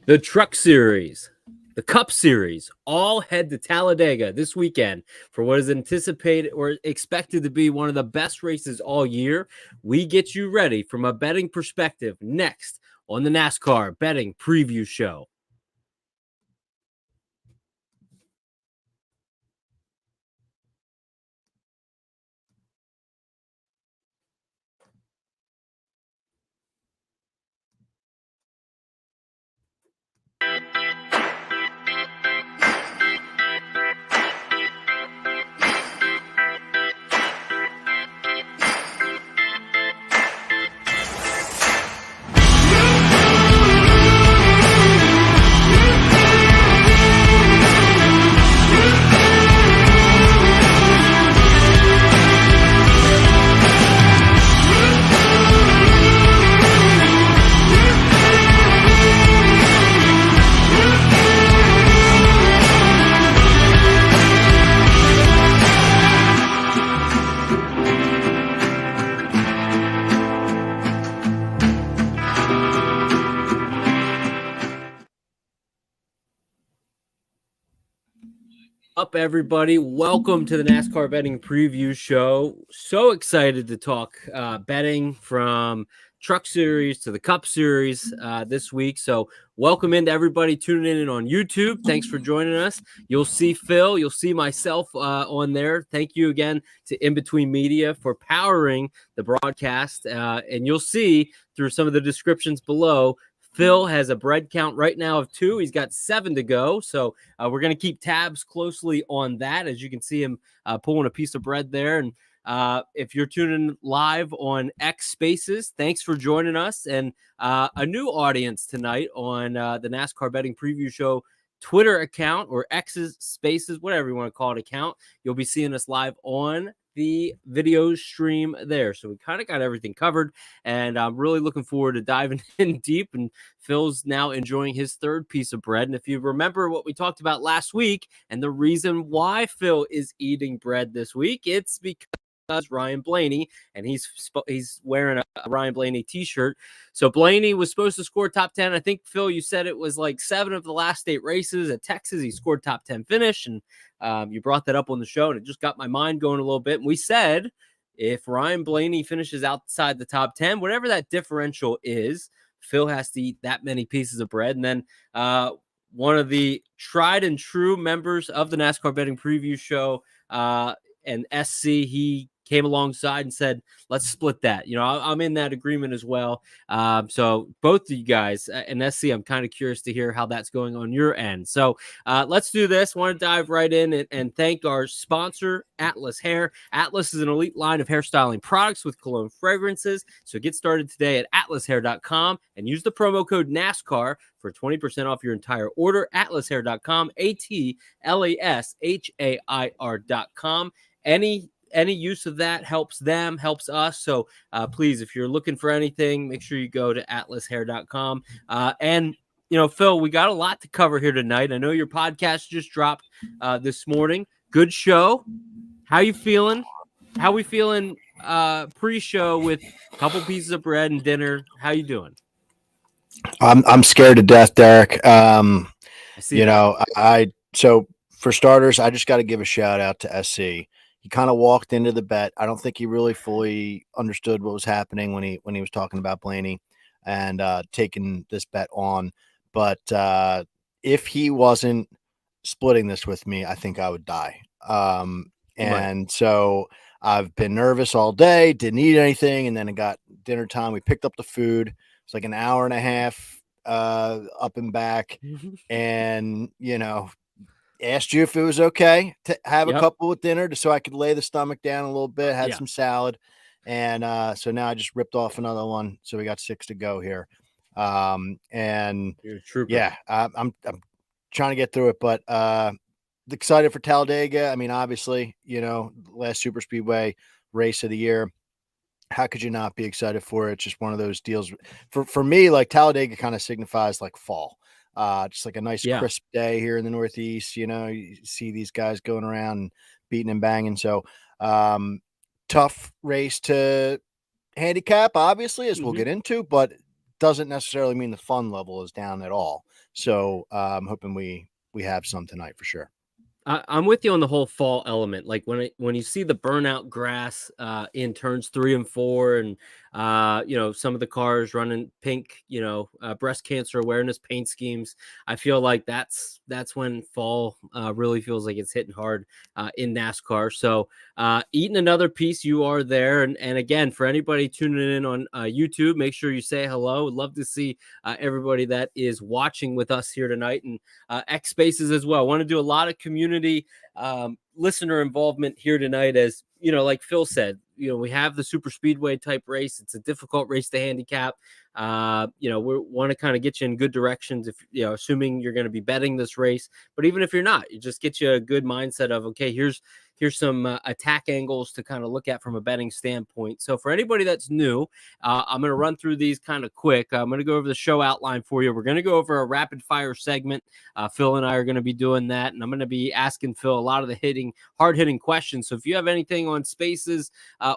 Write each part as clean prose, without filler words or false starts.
The Truck Series, the Cup Series, all head to Talladega this weekend for what is anticipated or expected to be one of the best races all year. We get you ready from a betting perspective next on the NASCAR Betting Preview Show. Up, everybody. Welcome to the NASCAR Betting Preview Show. So excited to talk betting from Truck Series to the Cup Series this week. So welcome into everybody tuning in on YouTube. Thanks for joining us. You'll see Phil. You'll see myself on there. Thank you again to In Between Media for powering the broadcast. And you'll see through some of the descriptions below, Phil has a bread count right now of 2. He's got 7 to go. So we're going to keep tabs closely on that. As you can see him pulling a piece of bread there. And if you're tuning live on X Spaces, thanks for joining us. And a new audience tonight on the NASCAR Betting Preview Show Twitter account, or X's Spaces, whatever you want to call it, account. You'll be seeing us live on the video stream there. So we kind of got everything covered, and I'm really looking forward to diving in deep. And Phil's now enjoying his 3rd piece of bread. And if you remember what we talked about last week and the reason why Phil is eating bread this week, it's because Ryan Blaney, and he's wearing a Ryan Blaney t-shirt. So Blaney was supposed to score top 10. I think, Phil, you said it was like 7 of the last 8 races at Texas. He scored top 10 finish, and you brought that up on the show, and it just got my mind going a little bit. And we said if Ryan Blaney finishes outside the top 10, whatever that differential is, Phil has to eat that many pieces of bread. And then one of the tried and true members of the NASCAR Betting Preview Show, and SC, he came alongside and said, let's split that. You know, I'm in that agreement as well. So both of you guys and SC, I'm kind of curious to hear how that's going on your end. So let's do this. I want to dive right in and thank our sponsor, Atlas Hair. Atlas is an elite line of hairstyling products with cologne fragrances. So get started today at atlashair.com and use the promo code NASCAR for 20% off your entire order. Atlashair.com, ATLASHAIR.com. Any use of that helps them, helps us. So please, if you're looking for anything, make sure you go to atlashair.com. And, you know, Phil, we got a lot to cover here tonight. I know your podcast just dropped this morning. Good show. How you feeling? How we feeling pre-show with a couple pieces of bread and dinner? How you doing? I'm scared to death, Derek. I so for starters, I just got to give a shout out to SC. He kind of walked into the bet. I don't think he really fully understood what was happening when he was talking about Blaney and taking this bet on. But if he wasn't splitting this with me, I think I would die. So I've been nervous all day, didn't eat anything, and then it got dinner time. We picked up the food. It's like an hour and a half up and back, and asked you if it was okay to have a couple with dinner just so I could lay the stomach down a little bit, had some salad. And so now I just ripped off another one. So we got 6 to go here. And You're a trooper. Yeah, I'm trying to get through it, but excited for Talladega. I mean, obviously, last super speedway race of the year. How could you not be excited for it? It's just one of those deals for me, like Talladega kind of signifies like fall. Just like a nice crisp day here in the Northeast, you see these guys going around and beating and banging. So tough race to handicap, obviously, as we'll get into, but doesn't necessarily mean the fun level is down at all. So I'm hoping we have some tonight for sure. I'm with you on the whole fall element. Like when you see the burnout grass in turns 3 and 4, and some of the cars running pink, breast cancer awareness paint schemes, I feel like that's when fall really feels like it's hitting hard in NASCAR. So eating another piece, you are there, and again, for anybody tuning in on YouTube, make sure you say hello. Would love to see everybody that is watching with us here tonight, and X Spaces as well. I want to do a lot of community listener involvement here tonight. As like Phil said, we have the super speedway type race. It's a difficult race to handicap. We want to kind of get you in good directions, if assuming you're going to be betting this race. But even if you're not, it just gets you a good mindset of, okay, here's some attack angles to kind of look at from a betting standpoint. So for anybody that's new, I'm going to run through these kind of quick. I'm going to go over the show outline for you. We're going to go over a rapid fire segment. Phil and I are going to be doing that, and I'm going to be asking Phil a lot of the hard hitting questions. So if you have anything on Spaces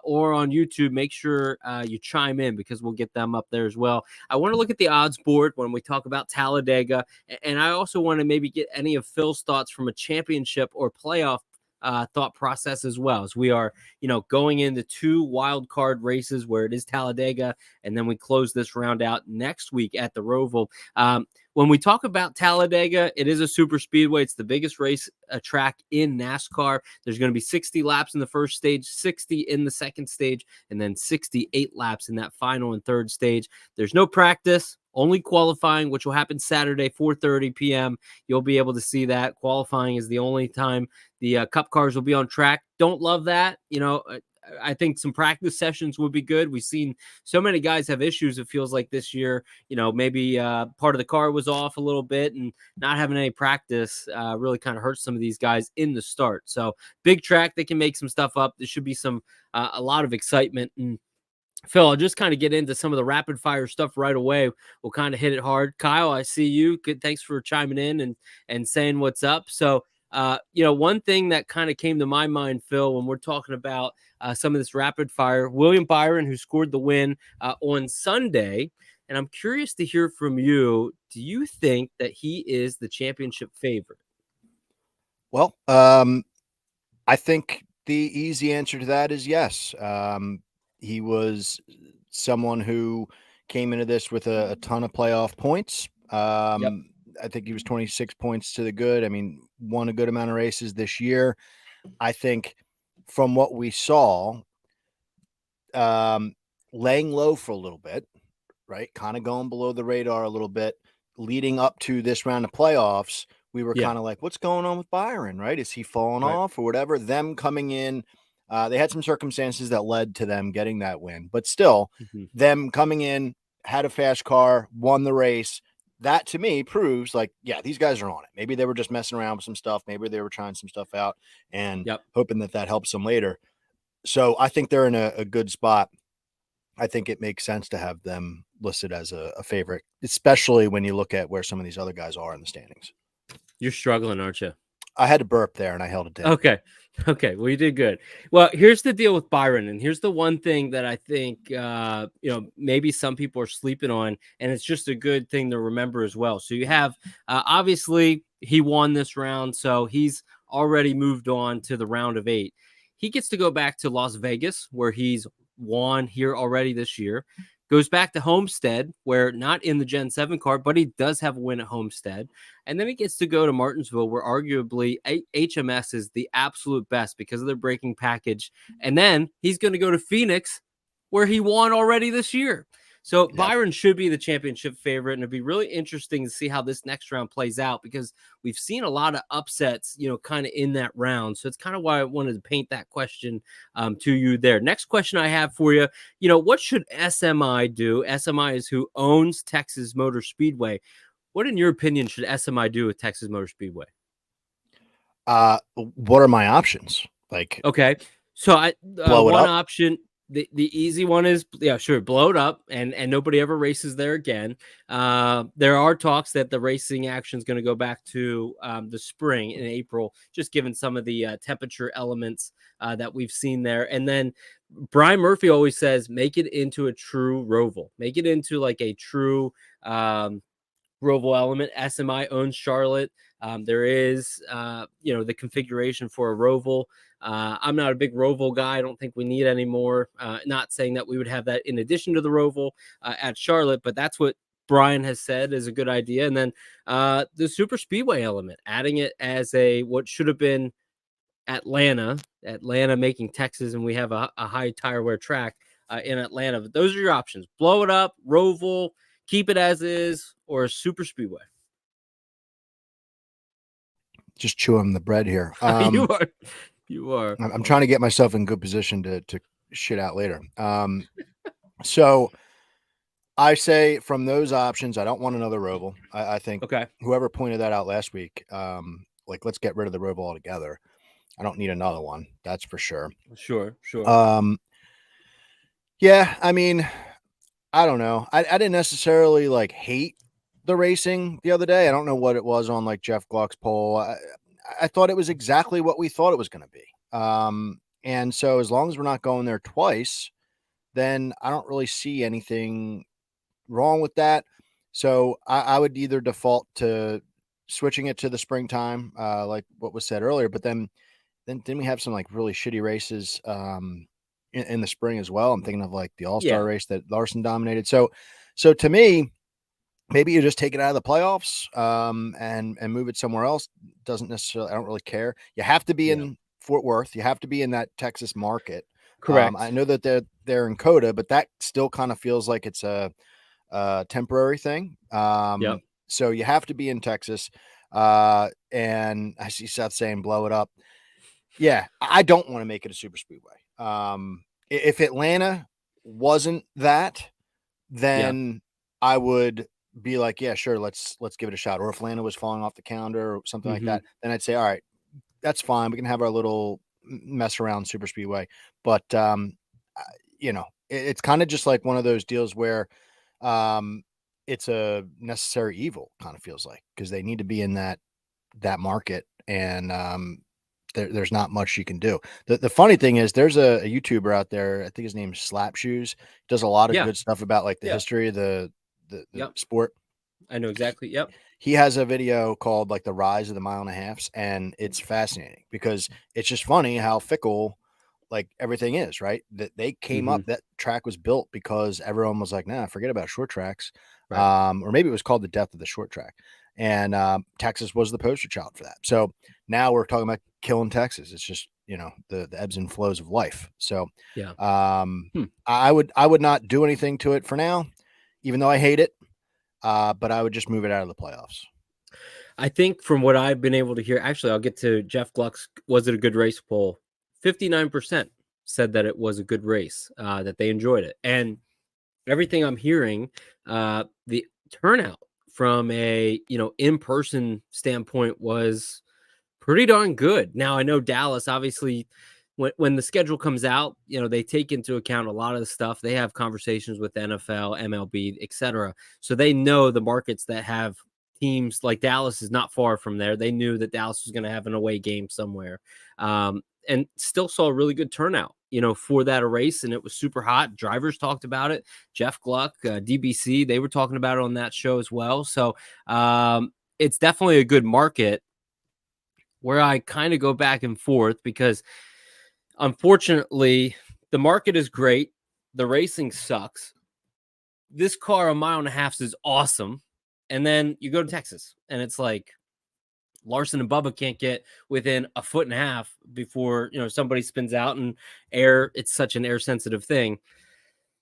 or on YouTube, make sure you chime in, because we'll get them up there as well. I want to look at the odds board when we talk about Talladega, and I also want to maybe get any of Phil's thoughts from a championship or playoff thought process as well, as we are, going into 2 wild card races where it is Talladega, and then we close this round out next week at the Roval. When we talk about Talladega, it is a super speedway. It's the biggest race track in NASCAR. There's going to be 60 laps in the first stage, 60 in the second stage, and then 68 laps in that final and third stage. There's no practice, only qualifying, which will happen Saturday, 4:30 p.m. You'll be able to see that. Qualifying is the only time the Cup cars will be on track. Don't love that. I think some practice sessions would be good. We've seen so many guys have issues, it feels like, this year. Maybe part of the car was off a little bit, and not having any practice really kind of hurts some of these guys in the start. So big track, they can make some stuff up. There should be a lot of excitement. And Phil, I'll just kind of get into some of the rapid fire stuff right away. We'll kind of hit it hard. Kyle, I see you. Good. Thanks for chiming in and saying what's up. So, one thing that kind of came to my mind, Phil, when we're talking about some of this rapid fire, William Byron, who scored the win on Sunday. And I'm curious to hear from you. Do you think that he is the championship favorite? Well, I think the easy answer to that is yes. He was someone who came into this with a ton of playoff points. Yep. I think he was 26 points to the good. I mean, won a good amount of races this year. I think from what we saw, laying low for a little bit, right? Kind of going below the radar a little bit, leading up to this round of playoffs. We were kind of like, what's going on with Byron, right? Is he falling off or whatever? Them coming in, they had some circumstances that led to them getting that win, but still, them coming in, had a fast car, won the race. That to me proves like, yeah, these guys are on it. Maybe they were just messing around with some stuff. Maybe they were trying some stuff out and hoping that helps them later. So I think they're in a good spot. I think it makes sense to have them listed as a favorite, especially when you look at where some of these other guys are in the standings. You're struggling, aren't you? I had to burp there and I held it down. Okay. Well, you did good. Well, here's the deal with Byron. And here's the one thing that I think, maybe some people are sleeping on, and it's just a good thing to remember as well. So you have, obviously he won this round, so he's already moved on to the round of 8. He gets to go back to Las Vegas, where he's won here already this year. Goes back to Homestead, where not in the Gen 7 car, but he does have a win at Homestead. And then he gets to go to Martinsville, where arguably HMS is the absolute best because of their braking package. And then he's going to go to Phoenix, where he won already this year. So Byron should be the championship favorite, and it'd be really interesting to see how this next round plays out, because we've seen a lot of upsets, kind of in that round. So it's kind of why I wanted to paint that question to you there. Next question I have for you, what should SMI do? SMI is who owns Texas Motor Speedway. What, in your opinion, should SMI do with Texas Motor Speedway? What are my options? Like, okay, so one option. The easy one is, yeah, sure, blow it up, and nobody ever races there again. There are talks that the racing action is going to go back to the spring in April, just given some of the temperature elements that we've seen there. And then Brian Murphy always says, make it into a true roval, make it into like a true roval element. SMI owns Charlotte. There is, the configuration for a roval. I'm not a big roval guy. I don't think we need any more. Not saying that we would have that in addition to the roval at Charlotte, but that's what Brian has said is a good idea. And then the super speedway element, adding it as what should have been Atlanta making Texas, and we have a high tire wear track in Atlanta. But those are your options: blow it up, roval, keep it as is, or a super speedway. Just chewing the bread here. You are. I'm trying to get myself in good position to shit out later. So I say from those options, I don't want another roval. I think whoever pointed that out last week, let's get rid of the roval altogether. I don't need another one. That's for sure. Sure. Yeah, I mean, I don't know. I didn't necessarily hate the racing the other day. I don't know what it was on Jeff Gluck's poll. I thought it was exactly what we thought it was going to be. And so as long as we're not going there twice, then I don't really see anything wrong with that. So I would either default to switching it to the springtime, like what was said earlier, but then we have some really shitty races in the spring as well. I'm thinking of the All-Star race that Larson dominated. So to me, maybe you just take it out of the playoffs and move it somewhere else. Doesn't necessarily, I don't really care. You have to be in Fort Worth. You have to be in that Texas market. Correct. I know that they're in Coda, but that still kind of feels like it's a temporary thing. So you have to be in Texas. And I see Seth saying blow it up. Yeah, I don't want to make it a super speedway. If Atlanta wasn't that, then I would be like, yeah, sure, let's give it a shot. Or if Atlanta was falling off the calendar or something like that, then I'd say, all right, that's fine. We can have our little mess around super speedway. But it's kind of just like one of those deals where it's a necessary evil, kind of feels like, because they need to be in that market, and there's not much you can do. The funny thing is there's a YouTuber out there, I think his name's Slap Shoes, does a lot of good stuff about the history of the sport. I know exactly. Yep. He has a video called the rise of the mile and a halves, and it's fascinating because it's just funny how fickle everything is, right? That they came up, that track was built because everyone was like, nah, forget about short tracks. Right. Or maybe it was called the death of the short track. And Texas was the poster child for that. So now we're talking about killing Texas. It's just, the ebbs and flows of life. So I would not do anything to it for now, even though I hate it. But I would just move it out of the playoffs. I think from what I've been able to hear, actually, I'll get to Jeff Gluck's was it a good race poll. 59% said that it was a good race, that they enjoyed it. And everything I'm hearing, the turnout from a in-person standpoint was pretty darn good. Now I know Dallas, obviously, when the schedule comes out, they take into account a lot of the stuff. They have conversations with NFL, MLB, etc. So they know the markets that have teams like Dallas is not far from there. They knew that Dallas was going to have an away game somewhere, and still saw a really good turnout, for that race. And it was super hot. Drivers talked about it. Jeff Gluck, DBC, they were talking about it on that show as well. So it's definitely a good market. Where I kind of go back and forth because, unfortunately, the market is great. The racing sucks. This car, a mile and a half, is awesome. And then you go to Texas, and it's like Larson and Bubba can't get within a foot and a half before, somebody spins out, and air. It's such an air sensitive thing.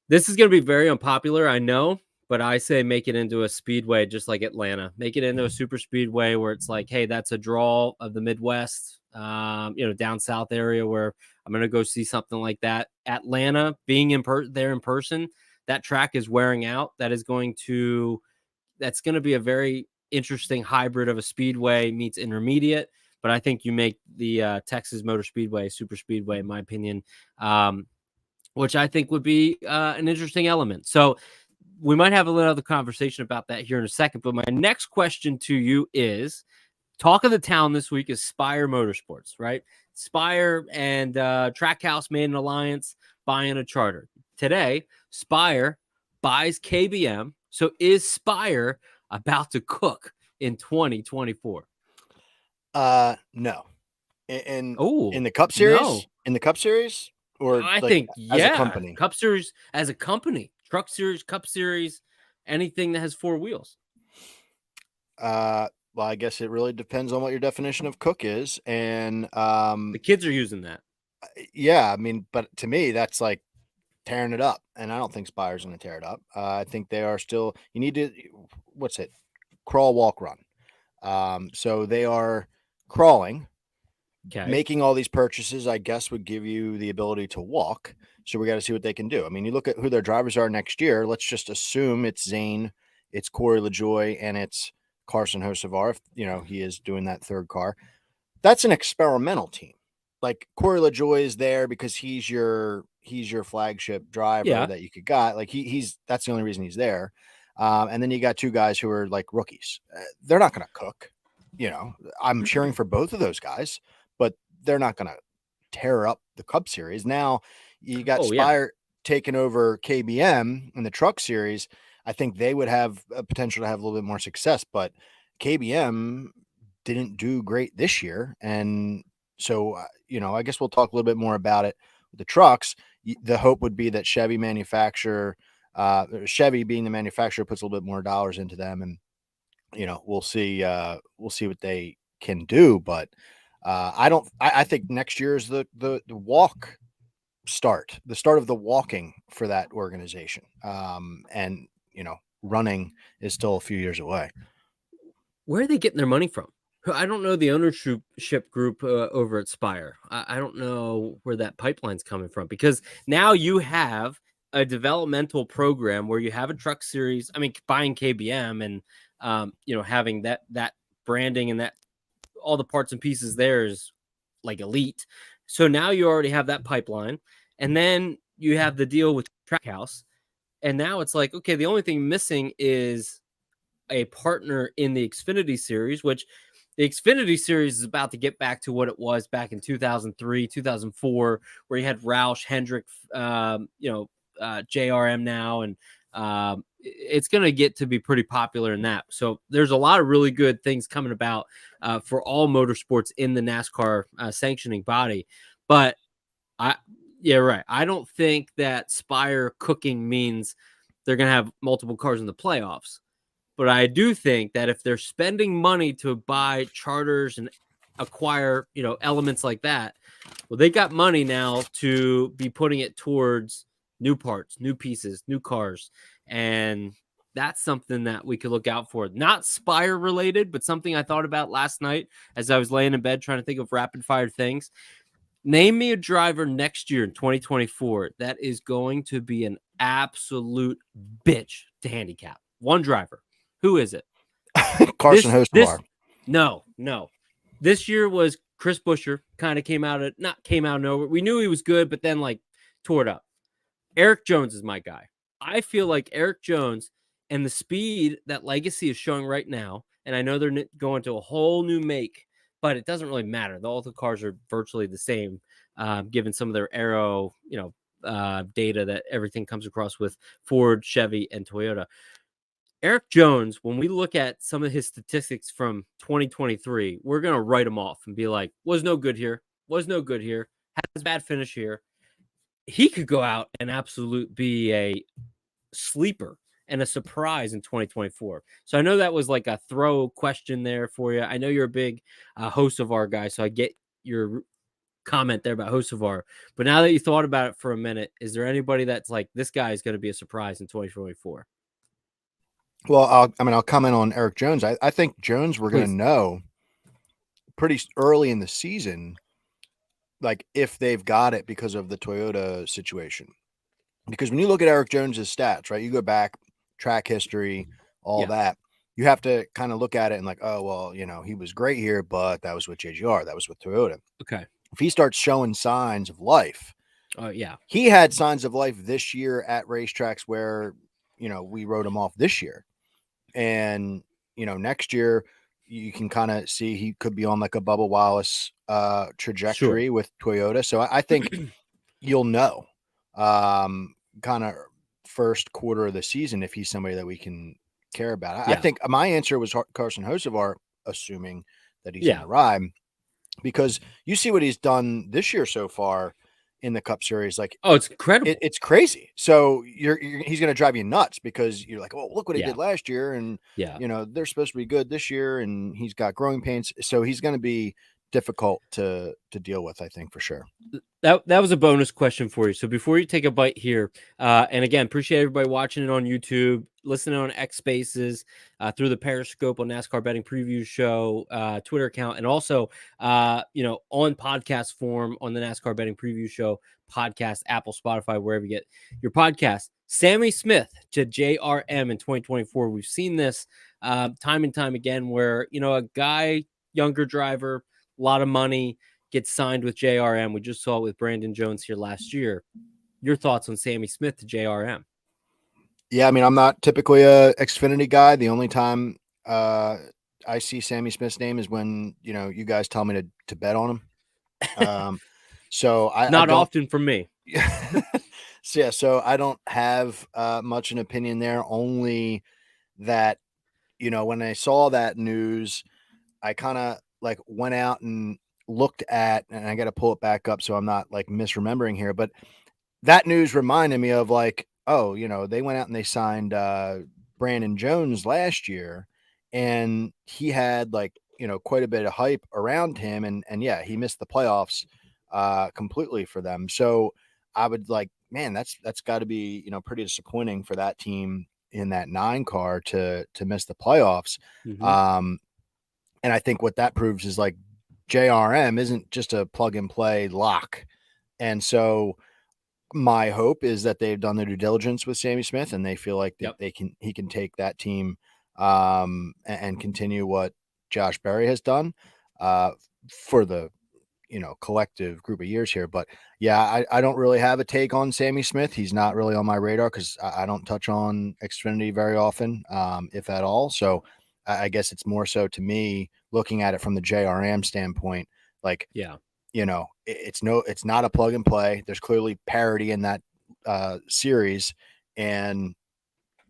This is going to be very unpopular, I know, but I say make it into a speedway, just like Atlanta. Make it into a super speedway where it's like, hey, that's a draw of the Midwest, down south area where I'm going to go see something like that. Atlanta, being there in person, that track is wearing out. That's going to be a very interesting hybrid of a speedway meets intermediate. But I think you make the Texas Motor Speedway super speedway, in my opinion. which I think would be an interesting element. So we might have another conversation about that here in a second. But my next question to you is, talk of the town this week is Spire Motorsports, right? Spire and Trackhouse made an alliance buying a charter. Today, Spire buys KBM. So is Spire about to cook in 2024? No. In Oh, the Cup no. Series? In the Cup Series? Or I like think, as a yeah. company? Cup Series as a company, Truck Series, Cup Series, anything that has four wheels. Well, I guess it really depends on what your definition of cook is. And The kids are using that. yeah, I mean, but to me, that's like tearing it up. And I don't think Spire's going to tear it up. I think they are still, you need to, what's it? Crawl, walk, run. So they are crawling. Okay. Making all these purchases, I guess, would give you the ability to walk. So we got to see what they can do. I mean, you look at who their drivers are next year. Let's just assume it's Zane, it's Corey LaJoie, and it's Carson Hocevar. If he is doing that third car, that's an experimental team. Like Corey LaJoie is there because he's your flagship driver that you could got. Like he's that's the only reason he's there. And then you got two guys who are like rookies. They're not going to cook. I'm cheering for both of those guys, but they're not going to tear up the Cup Series. Now you got Spire taking over KBM in the Truck Series. I think they would have a potential to have a little bit more success, but KBM didn't do great this year. And so, I guess we'll talk a little bit more about it with the trucks. The hope would be that Chevy being the manufacturer, puts a little bit more dollars into them, and we'll see what they can do. But I think next year is the start of the walking for that organization. And running is still a few years away. Where are they getting their money from? I don't know the ownership group over at Spire. I don't know where that pipeline's coming from, because now you have a developmental program where you have a Truck Series. I mean, buying KBM and having that branding and that all the parts and pieces there is like elite. So now you already have that pipeline, and then you have the deal with Trackhouse, and now it's like, okay, the only thing missing is a partner in the Xfinity Series, which the Xfinity Series is about to get back to what it was back in 2003, 2004, where you had Roush, Hendrick, JRM now, and it's going to get to be pretty popular in that. So there's a lot of really good things coming about for all motorsports in the NASCAR sanctioning body. But right. I don't think that Spire cooking means they're going to have multiple cars in the playoffs. But I do think that if they're spending money to buy charters and acquire, elements like that, well, they got money now to be putting it towards new parts, new pieces, new cars. And that's something that we could look out for. Not Spire related, but something I thought about last night as I was laying in bed trying to think of rapid fire things. Name me a driver next year in 2024 that is going to be an absolute bitch to handicap. One driver. Who is it? Carson Hocevar. No. This year was Chris Buescher. Kind of came out of nowhere. We knew he was good, but then tore it up. Eric Jones is my guy. I feel like Eric Jones and the speed that Legacy is showing right now, and I know they're going to a whole new make, but it doesn't really matter. All the cars are virtually the same, given some of their aero, data that everything comes across with Ford, Chevy, and Toyota. Eric Jones, when we look at some of his statistics from 2023, we're going to write him off and be like, was no good here, has a bad finish here. He could go out and be a sleeper and a surprise in 2024. So I know that was like a throw question there for you. I know you're a big Hocevar guy, so I get your comment there about Hocevar. But now that you thought about it for a minute, is there anybody that's like, this guy is going to be a surprise in 2024? Well, I'll comment on Eric Jones. I think Jones, we're going to know pretty early in the season, like if they've got it because of the Toyota situation. Because when you look at Eric Jones's stats, right, you go back, track history, all that, you have to kind of look at it and like, oh, well, he was great here, but that was with JGR, that was with Toyota. Okay. If he starts showing signs of life, Oh yeah, He had signs of life this year at racetracks where, we wrote him off this year. And, next year you can kind of see he could be on like a Bubba Wallace sure. trajectory with Toyota. So I think you'll know kind of first quarter of the season if he's somebody that we can care about. I Yeah, think my answer was Carson Hocevar, assuming that he's in yeah. the ride, because you see what he's done this year so far in the Cup Series. Like, Oh, it's incredible. it's crazy. So he's going to drive you nuts because you're like, oh, look what he Yeah, did last year. And, yeah. they're supposed to be good this year and he's got growing pains. So he's going to be difficult to deal with, I think, for sure. That was a bonus question for you. So before you take a bite here, and again, appreciate everybody watching it on YouTube, listening on X Spaces, through the Periscope on NASCAR Betting Preview Show Twitter account, and also on podcast form on the NASCAR Betting Preview Show podcast, Apple, Spotify, wherever you get your podcast. Sammy Smith to JRM in 2024. We've seen this time and time again, where a guy, younger driver, a lot of money, gets signed with JRM. We just saw it with Brandon Jones here last year. Your thoughts on Sammy Smith to JRM? Yeah, I mean, I'm not typically a Xfinity guy. The only time I see Sammy Smith's name is when, you guys tell me to bet on him. So I Not don't. often for me. So I don't have much an opinion there, only that, when I saw that news, I kind of like went out and looked at, and I got to pull it back up so I'm not like misremembering here, but that news reminded me of like, oh, they went out and they signed Brandon Jones last year, and he had like, quite a bit of hype around him, and yeah, he missed the playoffs completely for them. So I would like, man, that's got to be, pretty disappointing for that team in that 9 car to miss the playoffs. Mm-hmm. And I think what that proves is like JRM isn't just a plug and play lock. And so my hope is that they've done their due diligence with Sammy Smith and they feel like Yep. he can take that team and continue what Josh Berry has done for the collective group of years here. But yeah, I don't really have a take on Sammy Smith. He's not really on my radar because I don't touch on Xfinity very often, if at all. So I guess it's more so to me looking at it from the JRM standpoint, like, Yeah. it's not a plug and play. There's clearly parity in that series, and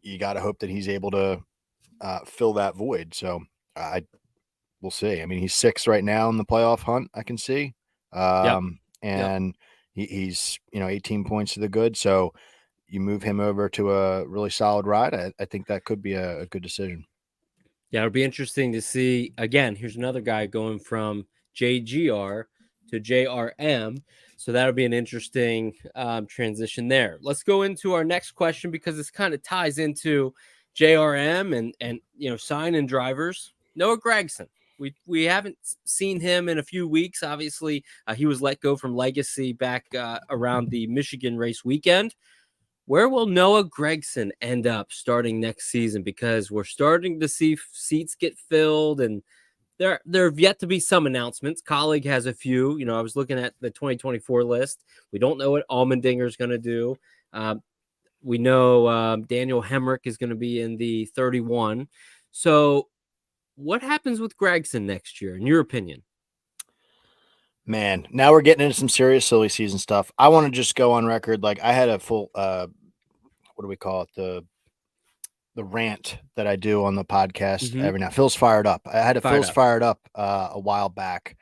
you got to hope that he's able to fill that void. So we'll see. I mean, he's 6th right now in the playoff hunt. I can see, Yep. Yep. and he's 18 points to the good. So you move him over to a really solid ride. I think that could be a good decision. Yeah, it'll be interesting to see. Again, here's another guy going from JGR to JRM. So that'll be an interesting transition there. Let's go into our next question because this kind of ties into JRM and sign-in drivers. Noah Gragson. We haven't seen him in a few weeks. Obviously, he was let go from Legacy back around the Michigan race weekend. Where will Noah Gragson end up starting next season? Because we're starting to see seats get filled, and there have yet to be some announcements. Colleague has a few. I was looking at the 2024 list. We don't know what Allmendinger is going to do. We know Daniel Hemrick is going to be in the 31. So what happens with Gragson next year, in your opinion? Man, now we're getting into some serious silly season stuff. I want to just go on record. Like I had a full, what do we call it? The rant that I do on the podcast every now. Phil's fired up. I had a Phil's fired up a while back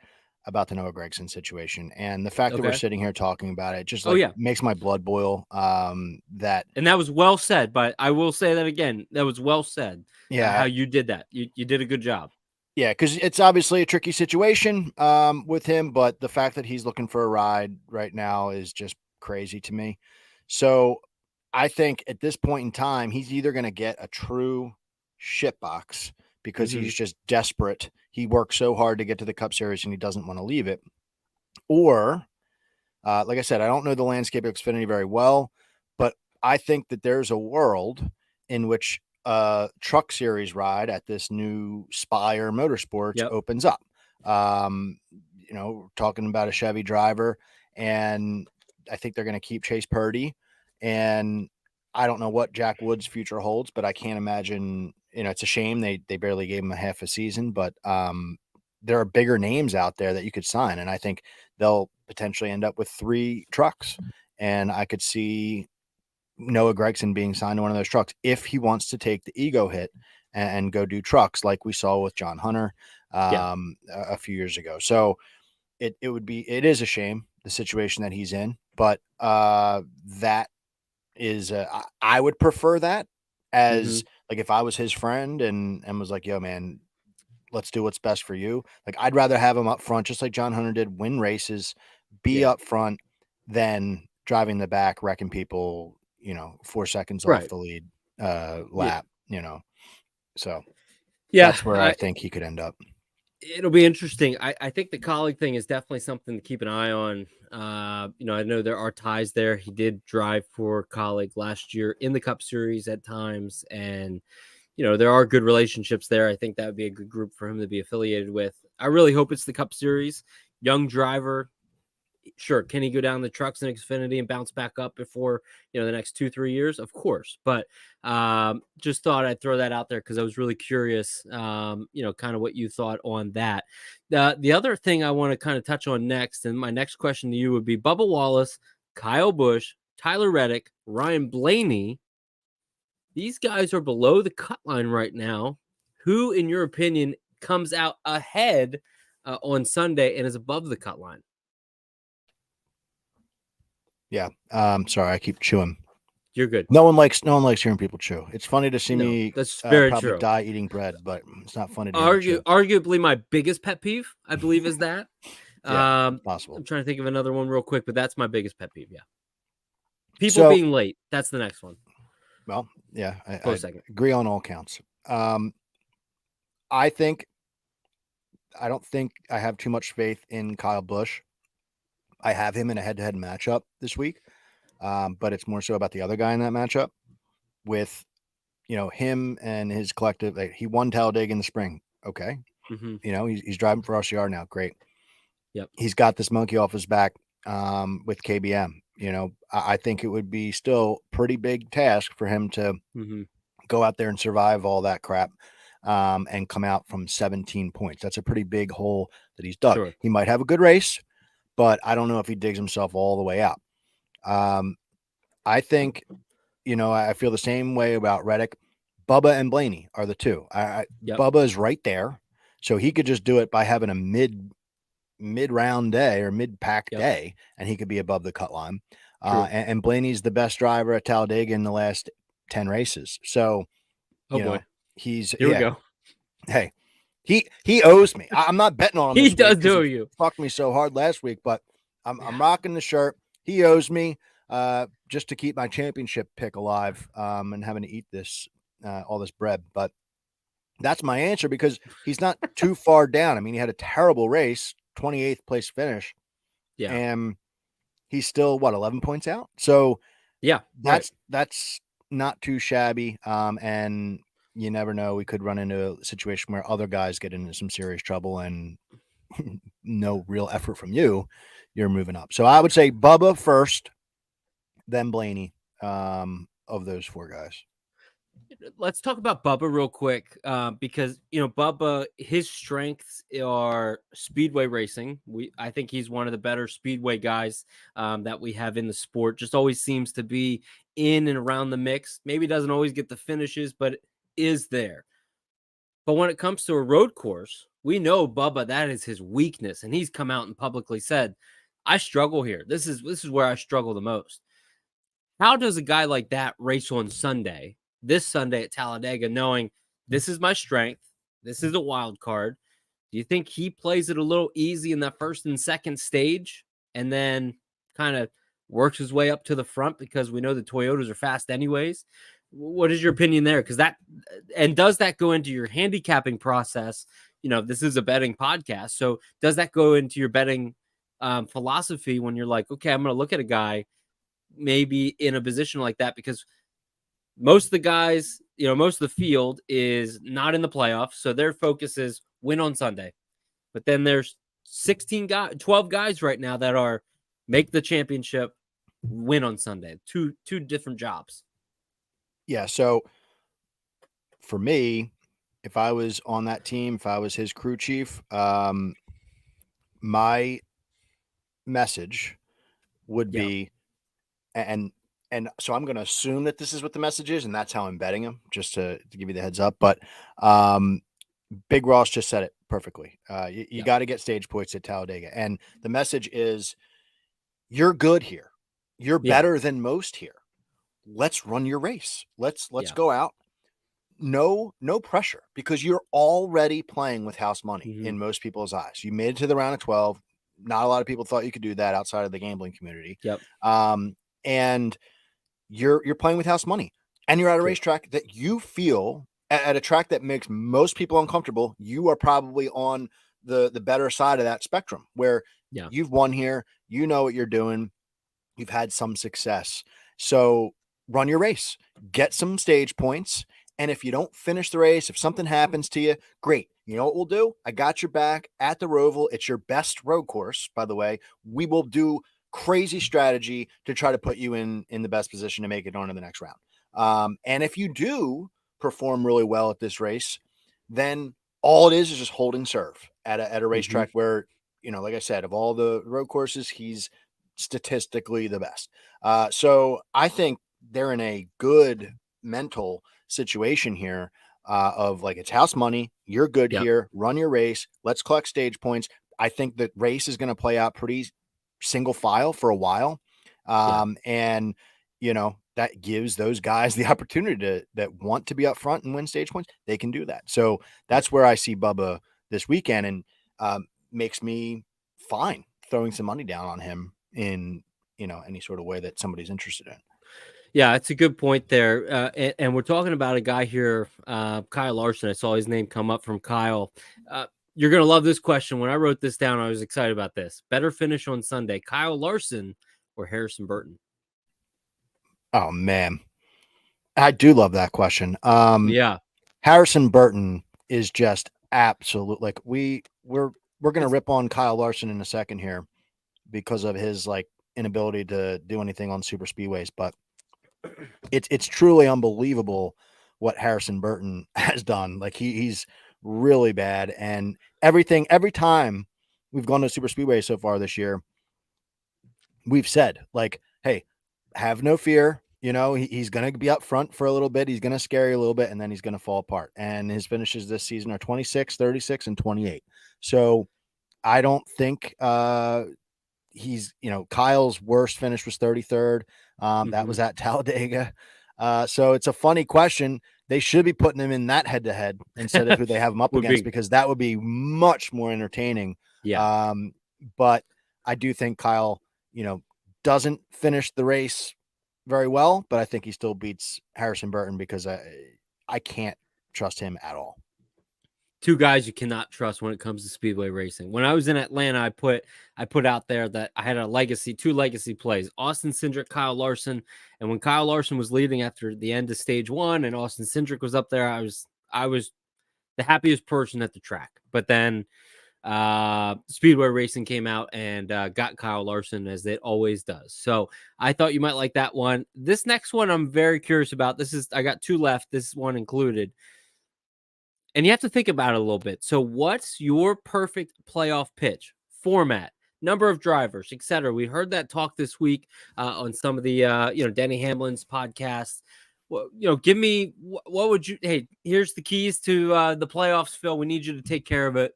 about the Noah Gragson situation, and the fact that we're sitting here talking about it just makes my blood boil. And that was well said, but I will say that again. That was well said. Yeah, how you did that. You did a good job. Yeah, because it's obviously a tricky situation with him, but the fact that he's looking for a ride right now is just crazy to me. So I think at this point in time, he's either going to get a true shitbox because he's just desperate. He worked so hard to get to the Cup Series and he doesn't want to leave it. Or, like I said, I don't know the landscape of Xfinity very well, but I think that there's a world in which Truck Series ride at this new Spire Motorsports opens up. Talking about a Chevy driver, and I think they're going to keep Chase Purdy, and I don't know what Jack Wood's future holds, but I can't imagine. It's a shame they barely gave him a half a season, but there are bigger names out there that you could sign, and I think they'll potentially end up with 3 trucks, and I could see Noah Gragson being signed to one of those trucks if he wants to take the ego hit and go do trucks like we saw with John Hunter a few years ago. So it is a shame the situation that he's in, but that is I would prefer that as like if I was his friend and was like, yo man, let's do what's best for you. Like I'd rather have him up front, just like John Hunter did, win races, be up front than driving the back, wrecking people, 4 seconds off the lead lap, So that's where I think he could end up. It'll be interesting. I think the colleague thing is definitely something to keep an eye on. I know there are ties there. He did drive for colleague last year in the Cup Series at times, and there are good relationships there. I think that would be a good group for him to be affiliated with. I really hope it's the Cup Series. Young driver. Sure, can he go down the trucks in Xfinity and bounce back up before the next 2-3 years? Of course, but just thought I'd throw that out there because I was really curious, kind of what you thought on that. The other thing I want to kind of touch on next, and my next question to you would be Bubba Wallace, Kyle Busch, Tyler Reddick, Ryan Blaney. These guys are below the cut line right now. Who, in your opinion, comes out ahead on Sunday and is above the cut line? Yeah. Sorry, I keep chewing. You're good. No one likes hearing people chew. It's funny to see me that's very probably true. die eating bread, but it's not funny to arguably my biggest pet peeve, I believe, is that. Possible. I'm trying to think of another one real quick, but that's my biggest pet peeve. Yeah. People being late. That's the next one. Well, yeah, I agree on all counts. I don't think I have too much faith in Kyle Busch. I have him in a head-to-head matchup this week, but it's more so about the other guy in that matchup with, him and his collective. Like, he won Talladega in the spring. Okay. He's driving for RCR now. Great. Yep. He's got this monkey off his back with KBM. I think it would be still pretty big task for him to go out there and survive all that crap and come out from 17 points. That's a pretty big hole that he's dug. Sure. He might have a good race, but I don't know if he digs himself all the way out. I think, I feel the same way about Reddick. Bubba and Blaney are the two. Bubba is right there, so he could just do it by having a mid-round day or mid-pack day, and he could be above the cut line. And Blaney's the best driver at Talladega in the last 10 races. So, he's here we go. Hey, he owes me. I'm not betting on him. He does owe you. Fucked me so hard last week, but I'm rocking the shirt. He owes me just to keep my championship pick alive and having to eat this all this bread. But that's my answer because he's not too far down. I mean, he had a terrible race, 28th place finish. Yeah. And he's still 11 points out. So that's not too shabby. And you never know. We could run into a situation where other guys get into some serious trouble and no real effort from you. You're moving up. So I would say Bubba first, then Blaney of those 4 guys. Let's talk about Bubba real quick because, Bubba, his strengths are speedway racing. I think he's one of the better speedway guys that we have in the sport. Just always seems to be in and around the mix. Maybe doesn't always get the finishes, but is there. But when it comes to a road course, we know Bubba, that is his weakness. And he's come out and publicly said, I struggle here. This is where I struggle the most. How does a guy like that race on Sunday, this Sunday at Talladega, knowing this is my strength, this is a wild card? Do you think he plays it a little easy in that first and second stage and then kind of works his way up to the front because we know the Toyotas are fast anyways? What is your opinion there? Because does that go into your handicapping process? This is a betting podcast. So does that go into your betting philosophy when you're like, okay, I'm going to look at a guy maybe in a position like that? Because most of the guys, most of the field is not in the playoffs. So their focus is win on Sunday. But then there's 12 guys right now that are make the championship, win on Sunday. Two different jobs. Yeah. So for me, if I was on that team, if I was his crew chief, my message would Yeah. be, and so I'm going to assume that this is what the message is, and that's how I'm betting him, just to give you the heads up. But Big Ross just said it perfectly. You got to get stage points at Talladega, and the message is, you're good here. You're better than most here. Let's run your race. Let's go out. No pressure, because you're already playing with house money in most people's eyes. You made it to the round of 12. Not a lot of people thought you could do that outside of the gambling community. Yep. And you're playing with house money, and you're at a racetrack that you feel, at a track that makes most people uncomfortable, you are probably on the better side of that spectrum, where you've won here, you know what you're doing, you've had some success. So run your race, get some stage points. And if you don't finish the race, if something happens to you, great. You know what we'll do? I got your back at the Roval. It's your best road course, by the way. We will do crazy strategy to try to put you in the best position to make it on to the next round. And if you do perform really well at this race, then all it is just holding serve at a racetrack where, like I said, of all the road courses, he's statistically the best. So I think they're in a good mental situation here, of like, it's house money. You're good here. Run your race. Let's collect stage points. I think that race is going to play out pretty single file for a while. And, that gives those guys the opportunity that want to be up front and win stage points. They can do that. So that's where I see Bubba this weekend, and makes me fine throwing some money down on him in, any sort of way that somebody's interested in. Yeah, it's a good point there. And we're talking about a guy here, Kyle Larson. I saw his name come up from Kyle. You're going to love this question. When I wrote this down, I was excited about this. Better finish on Sunday, Kyle Larson or Harrison Burton? Oh, man. I do love that question. Yeah. Harrison Burton is just absolute. Like, we're going to rip on Kyle Larson in a second here because of his inability to do anything on super speedways, but it's truly unbelievable what Harrison Burton has done. Like, he's really bad, and every time we've gone to super speedway so far this year, we've said, like, hey, have no fear. He's going to be up front for a little bit. He's going to scare you a little bit, and then he's going to fall apart. And his finishes this season are 26, 36, and 28. So I don't think he's, Kyle's worst finish was 33rd. That was at Talladega. So it's a funny question. They should be putting him in that head-to-head instead of who they have him up against, because that would be much more entertaining. Yeah. But I do think Kyle, doesn't finish the race very well, but I think he still beats Harrison Burton, because I can't trust him at all. Two guys you cannot trust when it comes to speedway racing. When I was in Atlanta, I put out there that I had two legacy plays: Austin Cindric, Kyle Larson. And when Kyle Larson was leading after the end of stage one and Austin Cindric was up there, I was the happiest person at the track. But then speedway racing came out and got Kyle Larson, as it always does. So I thought you might like that one. This next one I'm very curious about. I got two left, this one included. And you have to think about it a little bit. So what's your perfect playoff pitch? Format, number of drivers, etc. We heard that talk this week on some of the, Denny Hamlin's podcasts. Well, give me, what would you, hey, here's the keys to the playoffs, Phil. We need you to take care of it.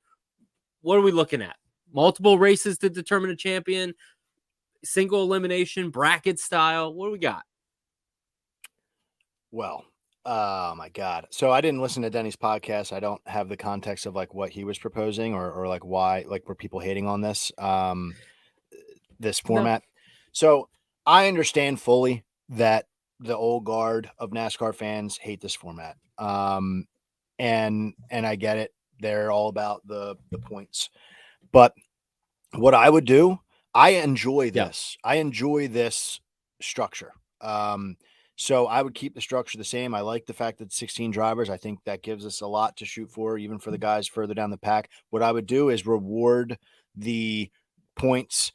What are we looking at? Multiple races to determine a champion, single elimination, bracket style. What do we got? Well, oh my God. So I didn't listen to Denny's podcast. I don't have the context of what he was proposing or why, were people hating on this, this format. No. So I understand fully that the old guard of NASCAR fans hate this format. And I get it. They're all about the points, but what I would do, I enjoy this. Yeah. I enjoy this structure. So I would keep the structure the same. I like the fact that 16 drivers. I think that gives us a lot to shoot for, even for the guys further down the pack. What I would do is reward the points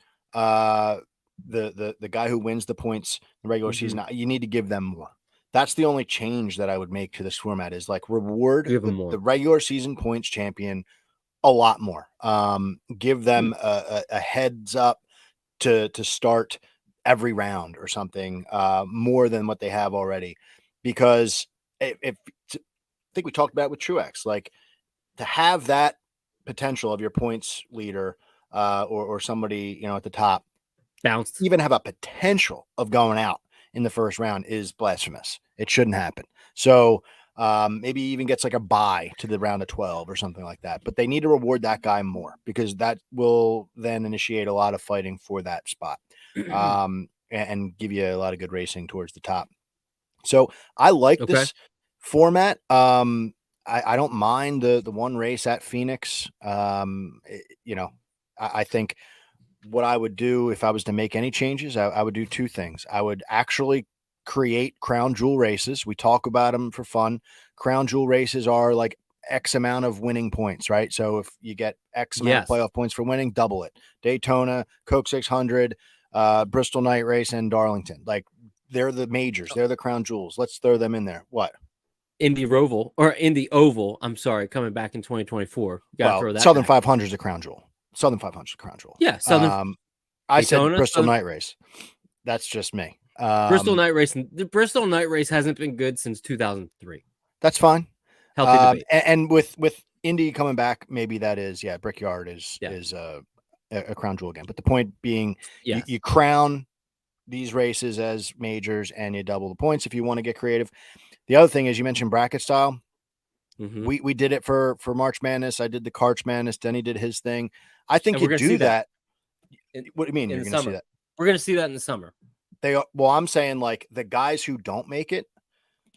the guy who wins the points in the regular season, you need to give them more. That's the only change that I would make to this format is like reward the regular season points champion a lot more. Give them a heads up to start every round or something more than what they have already. Because I think we talked about it with Truex, like to have that potential of your points leader or somebody, you know, at the top, bounced, even have a potential of going out in the first round is blasphemous. It shouldn't happen. So maybe even gets like a bye to the round of 12 or something like that. But they need to reward that guy more because that will then initiate a lot of fighting for that spot and give you a lot of good racing towards the top. So I like this format. I don't mind the one race at Phoenix. You know, I think what I would do if I was to make any changes, I would do two things. I would actually create crown jewel races. We talk about them for fun. Crown jewel races are like X amount of winning points, right? So if you get X amount of playoff points for winning, double it. Daytona, Coke 600, Bristol Night Race, and Darlington. Like they're the majors. They're the crown jewels. Let's throw them in there. What? Indy Oval. I'm sorry, coming back in 2024. Well, throw that Southern 500 is a crown jewel. Southern 500 is a crown jewel. Yeah, Southern. I said Bristol Night Race. That's just me. Bristol Night Race. The Bristol Night Race hasn't been good since 2003. That's fine. Healthy debate. And with Indy coming back, maybe that is Brickyard is a crown jewel again. But the point being, you crown these races as majors and you double the points if you want to get creative. The other thing is you mentioned bracket style. We did it for March Madness. I did the Karch Madness. Denny did his thing. I think you do that. What do you mean you're going to see that? We're going to see that in the summer. Well, I'm saying like the guys who don't make it,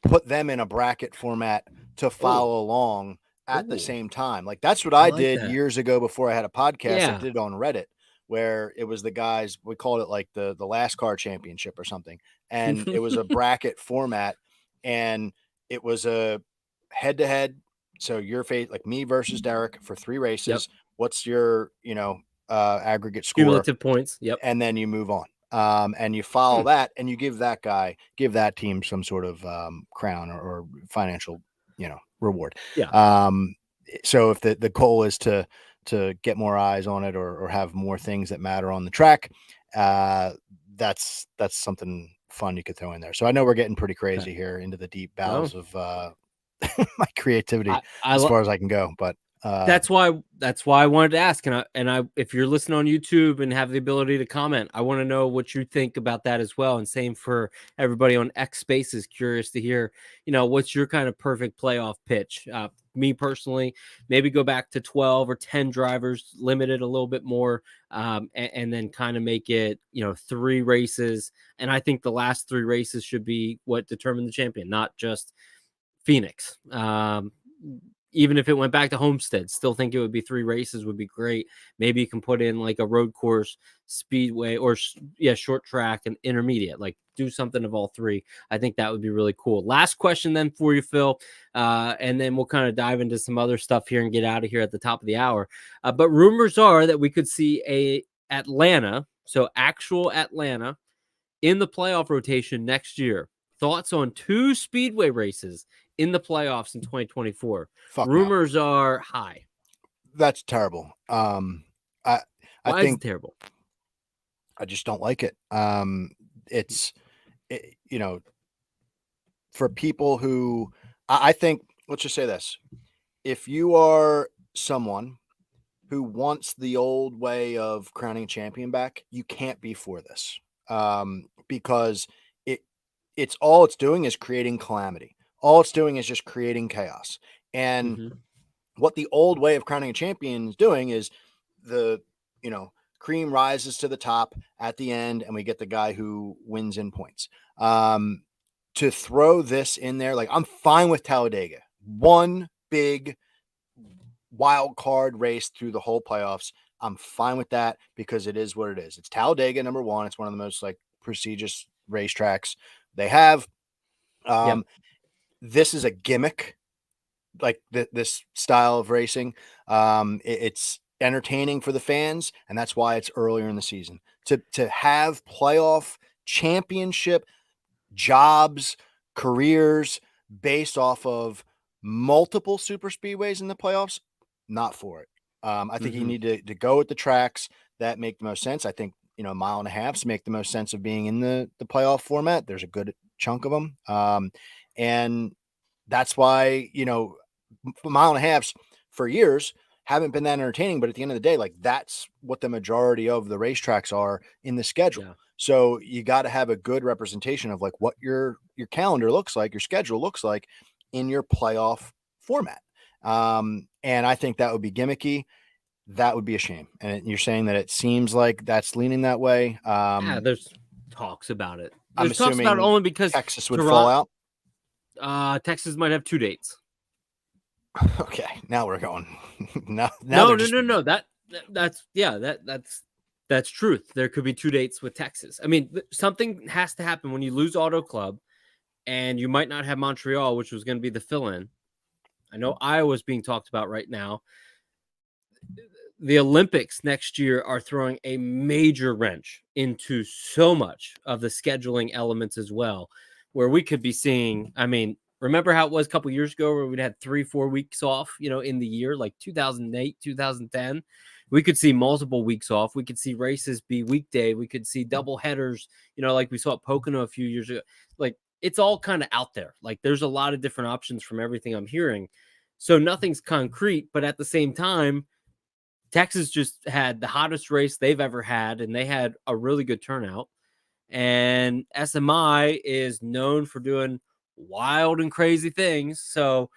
put them in a bracket format to follow along at the same time. Like that's what I did years ago before I had a podcast. I did it on Reddit where it was the guys, we called it like the NASCAR championship or something. And it was a bracket format and it was a head to head. So your face, like me versus Derek for 3 races. What's your, aggregate score? Cumulative points. Yep. And then you move on. And you follow that and you give that team some sort of crown or financial, reward. Yeah. So if the goal is to get more eyes on it or have more things that matter on the track, that's something fun you could throw in there. So I know we're getting pretty crazy here into the deep bowels of my creativity as far as I can go, but that's why I wanted to ask. And I, if you're listening on YouTube and have the ability to comment, I want to know what you think about that as well. And same for everybody on X Spaces. Curious to hear, what's your kind of perfect playoff pitch? Me personally, maybe go back to 12 or 10 drivers, limit it a little bit more, and then kind of make it, 3 races. And I think the last 3 races should be what determine the champion, not just Phoenix. Even if it went back to Homestead, still think it would be 3 races would be great. Maybe you can put in like a road course, speedway, or short track and intermediate, like do something of all 3. I think that would be really cool. Last question then for you, Phil. And then we'll kind of dive into some other stuff here and get out of here at the top of the hour. But rumors are that we could see a Atlanta, so actual Atlanta in the playoff rotation next year. Thoughts on 2 speedway races in the playoffs in 2024? Rumors are high. That's terrible. I Why think is it terrible? I just don't like it. For people who I think, let's just say this. If you are someone who wants the old way of crowning a champion back, you can't be for this. Because it's all it's doing is creating calamity. All it's doing is just creating chaos. And what the old way of crowning a champion is doing is the, cream rises to the top at the end and we get the guy who wins in points. To throw this in there, like I'm fine with Talladega. One big wild card race through the whole playoffs. I'm fine with that because it is what it is. It's Talladega, number 1. It's one of the most prestigious racetracks they have. This is a gimmick, like this style of racing. It's entertaining for the fans, and that's why it's earlier in the season. To have playoff championship jobs, careers based off of multiple super speedways in the playoffs, not for it. I think you need to go with the tracks that make the most sense. I think, a mile and a halfs make the most sense of being in the playoff format. There's a good chunk of them. And that's why, mile and a halfs for years haven't been that entertaining, but at the end of the day, like that's what the majority of the racetracks are in the schedule. Yeah. So you got to have a good representation of like what your calendar looks like, your schedule looks like in your playoff format. And I think that would be gimmicky. That would be a shame. And you're saying that it seems like that's leaning that way. Yeah, there's talks about it. I'm assuming talks about it only because Texas would fall out. Texas might have 2 dates. Okay, now we're going. No. That's truth. There could be 2 dates with Texas. I mean, something has to happen when you lose Auto Club, and you might not have Montreal, which was going to be the fill-in. I know Iowa's being talked about right now. The Olympics next year are throwing a major wrench into so much of the scheduling elements as well, where we could be seeing, remember how it was a couple years ago where we'd had 3-4 weeks off, in the year, like 2008, 2010. We could see multiple weeks off. We could see races be weekday. We could see double headers, like we saw at Pocono a few years ago. Like, it's all kind of out there. Like, there's a lot of different options from everything I'm hearing. So nothing's concrete, but at the same time, Texas just had the hottest race they've ever had, and they had a really good turnout. And SMI is known for doing wild and crazy things. So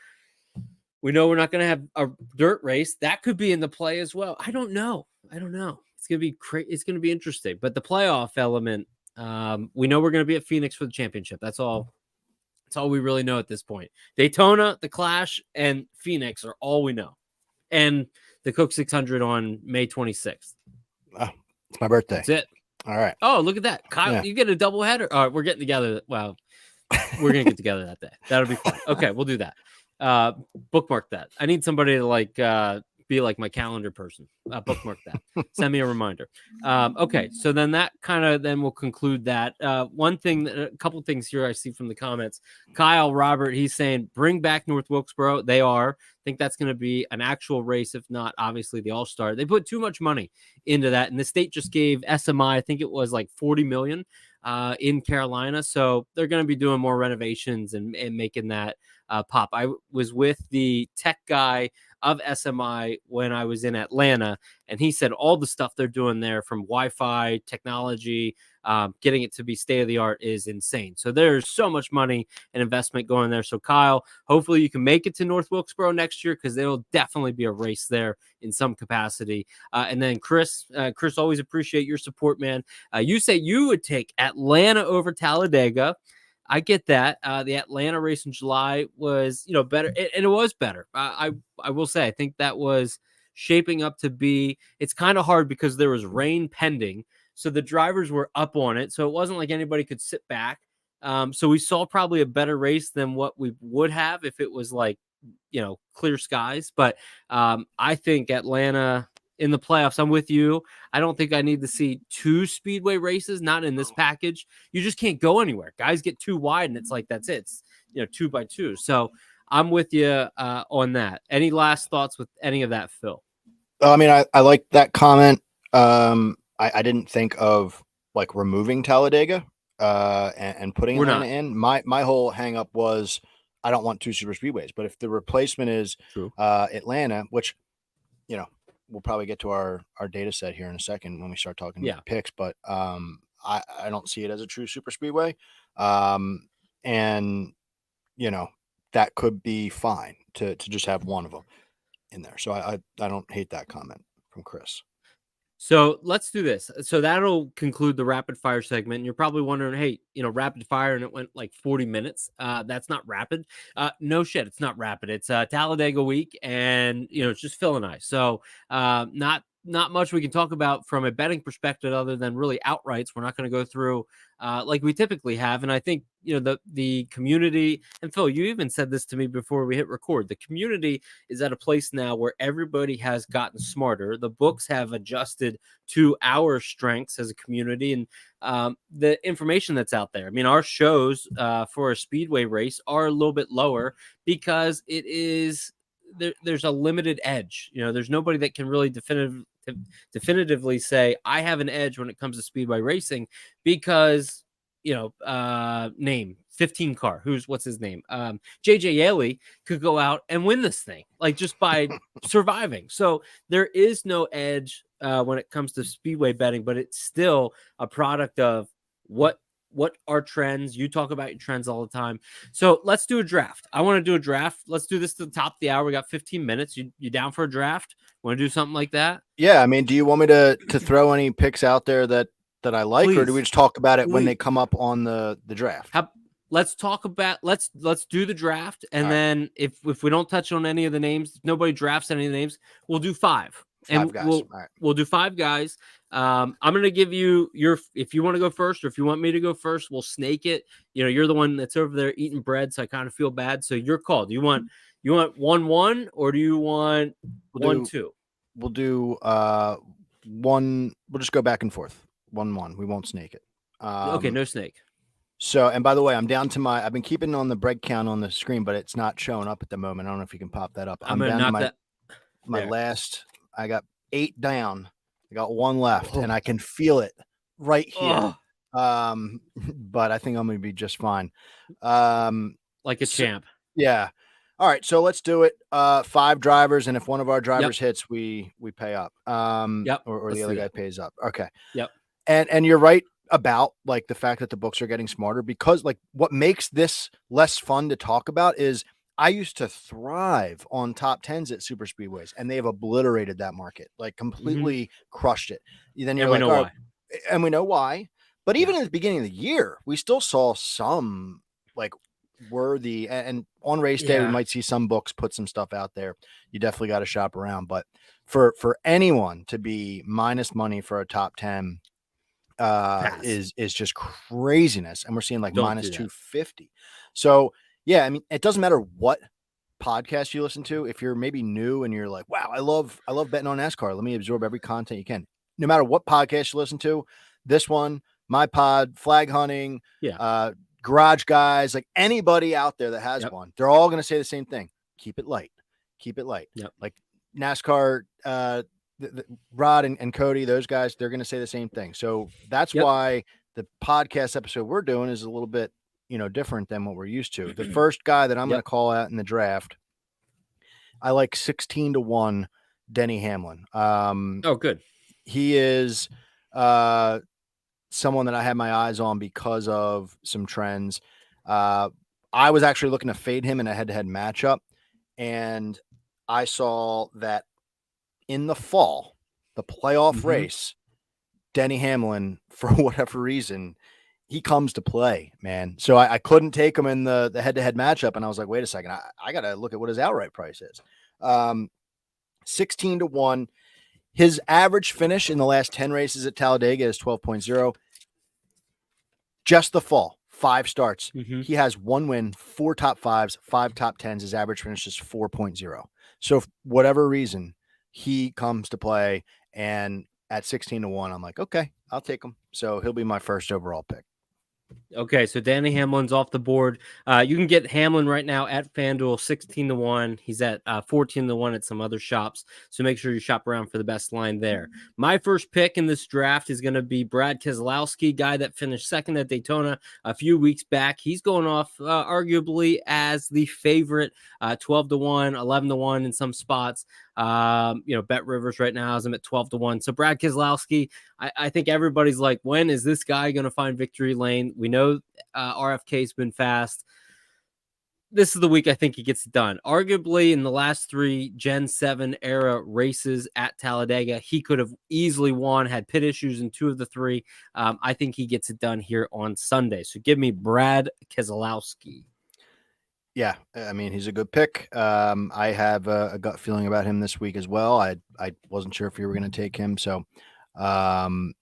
we know we're not going to have a dirt race. That could be in the play as well. I don't know. It's going to be it's going to be interesting. But the playoff element, we know we're going to be at Phoenix for the championship. That's all we really know at this point. Daytona, the Clash, and Phoenix are all we know. And the Coke 600 on May 26th. Oh, it's my birthday. That's it. All right. Oh, look at that. Kyle, You get a double header. All right, we're getting together. Well, we're going to get together that day. That'll be fun. Okay, we'll do that. Bookmark that. I need somebody to be like my calendar person. Bookmark that. Send me a reminder. Okay, so then that then we'll conclude that. A couple things here I see from the comments. Kyle Robert, he's saying bring back North Wilkesboro. They are. I think that's going to be an actual race, if not obviously the All-Star. They put too much money into that, and the state just gave SMI, I think it was like $40 million in Carolina. So they're going to be doing more renovations and making that pop. I was with the tech guy of SMI when I was in Atlanta, and he said all the stuff they're doing there, from Wi-Fi technology, getting it to be state-of-the-art, is insane. So there's so much money and investment going there. So Kyle, hopefully you can make it to North Wilkesboro next year, because there will definitely be a race there in some capacity. And then Chris, always appreciate your support, man. You say you would take Atlanta over Talladega. I get that. The Atlanta race in July was, better, and it was better. I will say, I think that was shaping up to be. It's kind of hard because there was rain pending, so the drivers were up on it. So it wasn't like anybody could sit back. So we saw probably a better race than what we would have if it was like, clear skies. But I think Atlanta in the playoffs, I'm with you. I don't think I need to see 2 speedway races, not in this package. You just can't go anywhere. Guys get too wide, and it's like, that's it. It's, 2 by 2. So I'm with you on that. Any last thoughts with any of that, Phil? I like that comment. I didn't think of like removing Talladega and putting Atlanta in. My whole hang up was I don't want 2 super speedways, but if the replacement is Atlanta, which, we'll probably get to our data set here in a second when we start talking picks, but I don't see it as a true super speedway. And that could be fine to just have one of them in there. So I don't hate that comment from Chris. So let's do this. So that'll conclude the rapid fire segment. And you're probably wondering, hey, rapid fire, and it went like 40 minutes. That's not rapid. No shit. It's not rapid. It's Talladega week, and, it's just Phil and I. So not not much we can talk about from a betting perspective other than really outrights. We're not going to go through like we typically have. And I think, the community, and Phil, you even said this to me before we hit record, the community is at a place now where everybody has gotten smarter. The books have adjusted to our strengths as a community and the information that's out there. I mean, our shows for a speedway race are a little bit lower because it is there's a limited edge. There's nobody that can really definitively say I have an edge when it comes to speedway racing because name 15 car, what's his name, JJ Yeley could go out and win this thing like just by surviving. So there is no edge when it comes to speedway betting, but it's still a product of what are trends. You talk about your trends all the time. So let's do a draft. I want to do a draft. Let's do this to the top of the hour. We got 15 minutes. You down for a draft? Want to do something like that? Yeah. I mean, do you want me to throw any picks out there that I like, or do we just talk about it when they come up on the draft? Let's talk about, let's do the draft. And then if we don't touch on any of the names, if nobody drafts any of the names, we'll do five. And guys. We'll do 5 guys. I'm going to give you if you want to go first, or if you want me to go first, we'll snake it. You're the one that's over there eating bread, so I kind of feel bad. So your call. Do you want 1-1, or do you want 1-2? We'll do 1. We'll just go back and forth. 1-1. We won't snake it. Okay, no snake. So, and by the way, I'm down to I've been keeping on the bread count on the screen, but it's not showing up at the moment. I don't know if you can pop that up. I'm down to my last. I got 8 down. I got 1 left, and I can feel it right here. But I think I'm going to be just fine. Like a champ. Yeah. All right. So let's do it. 5 drivers. And if one of our drivers hits, we pay up. Or the other guy pays up. Okay. Yep. And you're right about like the fact that the books are getting smarter, because like what makes this less fun to talk about is I used to thrive on top 10s at super speedways, and they've obliterated that market, like completely crushed it. Then you're like, why. And we know why. But even at the beginning of the year, we still saw some like worthy, and on race day, we might see some books put some stuff out there. You definitely got to shop around. But for anyone to be minus money for a top 10 is just craziness. And we're seeing like minus 250. So yeah, I mean, it doesn't matter what podcast you listen to. If you're maybe new and you're like, wow, I love betting on NASCAR. Let me absorb every content you can. No matter what podcast you listen to, this one, my pod, flag hunting, garage guys, like anybody out there that has one, they're all going to say the same thing. Keep it light. Yep. Like NASCAR, Rod and Cody, those guys, they're going to say the same thing. So that's why the podcast episode we're doing is a little bit, different than what we're used to. The first guy that I'm going to call out in the draft, I like 16-1 Denny Hamlin. Good. He is someone that I had my eyes on because of some trends. I was actually looking to fade him in a head-to-head matchup, and I saw that in the fall, the playoff race, Denny Hamlin, for whatever reason, he comes to play, man. So I couldn't take him in the head-to-head matchup, and I was like, wait a second, I got to look at what his outright price is. 16-1. His average finish in the last 10 races at Talladega is 12.0. Just the fall, 5 starts. He has 1 win, 4 top 5s, 5 top 10s. His average finish is 4.0. So for whatever reason, he comes to play, and at 16-1, I'm like, okay, I'll take him. So he'll be my first overall pick. Okay, so Danny Hamlin's off the board. You can get Hamlin right now at FanDuel 16-1. He's at 14-1 at some other shops. So make sure you shop around for the best line there. My first pick in this draft is going to be Brad Keselowski, guy that finished second at Daytona a few weeks back. He's going off arguably as the favorite, 12-1, 11-1 in some spots. Bet Rivers right now has him at 12-1. So Brad Keselowski, I think everybody's like, when is this guy going to find victory lane? We know RFK's been fast. This is the week I think he gets it done. Arguably, in the last 3 Gen 7 era races at Talladega, he could have easily won, had pit issues in 2 of the 3. I think he gets it done here on Sunday. So give me Brad Keselowski. Yeah, I mean, he's a good pick. I have a gut feeling about him this week as well. I wasn't sure if you were going to take him, so um,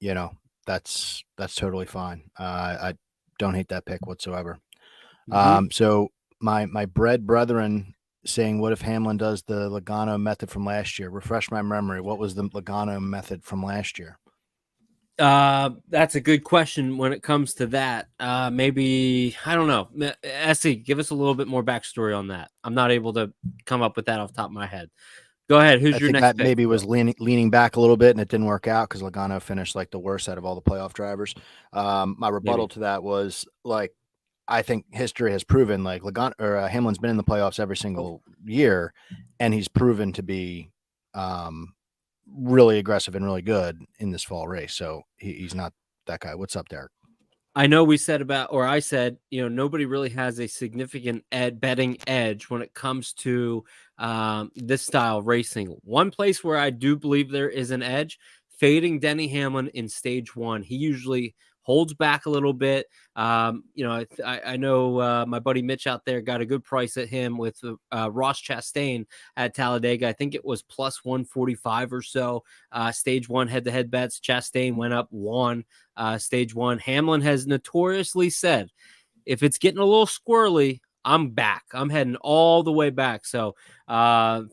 you know, that's totally fine. I don't hate that pick whatsoever. Mm-hmm. So my bread brethren saying, what if Hamlin does the Logano method from last year? Refresh my memory. What was the Logano method from last year? That's a good question when it comes to that. Maybe I don't know. Essie, give us a little bit more backstory on that. I'm not able to come up with that off the top of my head. Go ahead. I Who's your think next that pick, maybe was Phil? leaning back a little bit, and it didn't work out because Logano finished like the worst out of all the playoff drivers. My rebuttal Maybe. to that was like, I think history has proven like Logano or Hamlin's been in the playoffs every single year, and he's proven to be really aggressive and really good in this fall race. So he's not that guy. What's up, Derek? I know we said about, or I said, nobody really has a significant betting edge when it comes to this style of racing. One place where I do believe there is an edge, fading Denny Hamlin in stage one. He usually holds back a little bit. I know my buddy Mitch out there got a good price at him with Ross Chastain at Talladega. I think it was plus 145 or so. Stage one head-to-head bets. Chastain went up one. Stage one. Hamlin has notoriously said, if it's getting a little squirrely, I'm back. I'm heading all the way back. So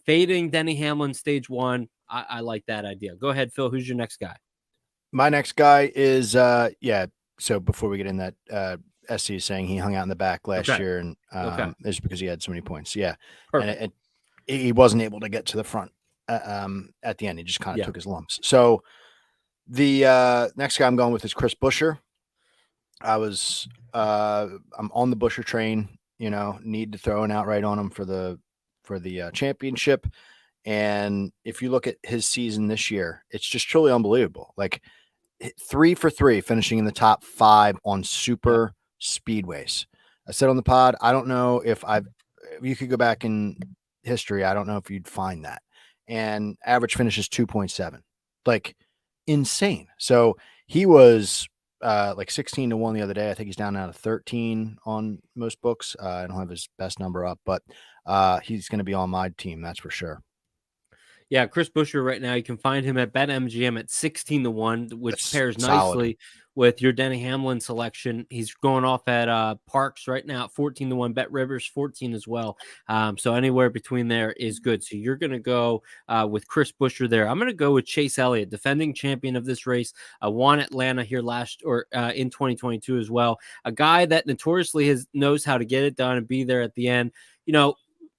fading Denny Hamlin stage one, I like that idea. Go ahead, Phil. Who's your next guy? My next guy is yeah. So before we get in that, SC is saying he hung out in the back last Okay. year, and Okay. it's because he had so many points. Yeah, and Perfect. he wasn't able to get to the front at the end. He just kind of Yeah. took his lumps. So the next guy I'm going with is Chris Buescher. I'm on the Buescher train. Need to throw an outright on him for the championship. And if you look at his season this year, it's just truly unbelievable. Like 3 for 3, finishing in the top 5 on Yep. super speedways. I said on the pod, I don't know if you could go back in history. I don't know if you'd find that. And average finish is 2.7, like insane. So he was like 16 to 1 the other day. I think he's down now to 13 on most books. I don't have his best number up, but he's going to be on my team. That's for sure. Yeah, Chris Buescher right now, you can find him at BetMGM at 16 to 1, which That's pairs solid. nicely with your Denny Hamlin selection. He's going off at Parks right now at 14 to 1, Bet Rivers 14 as well. So anywhere between there is good. So you're going to go with Chris Buescher there. I'm going to go with Chase Elliott, defending champion of this race. Won Atlanta here in 2022 as well. A guy that notoriously knows how to get it done and be there at the end.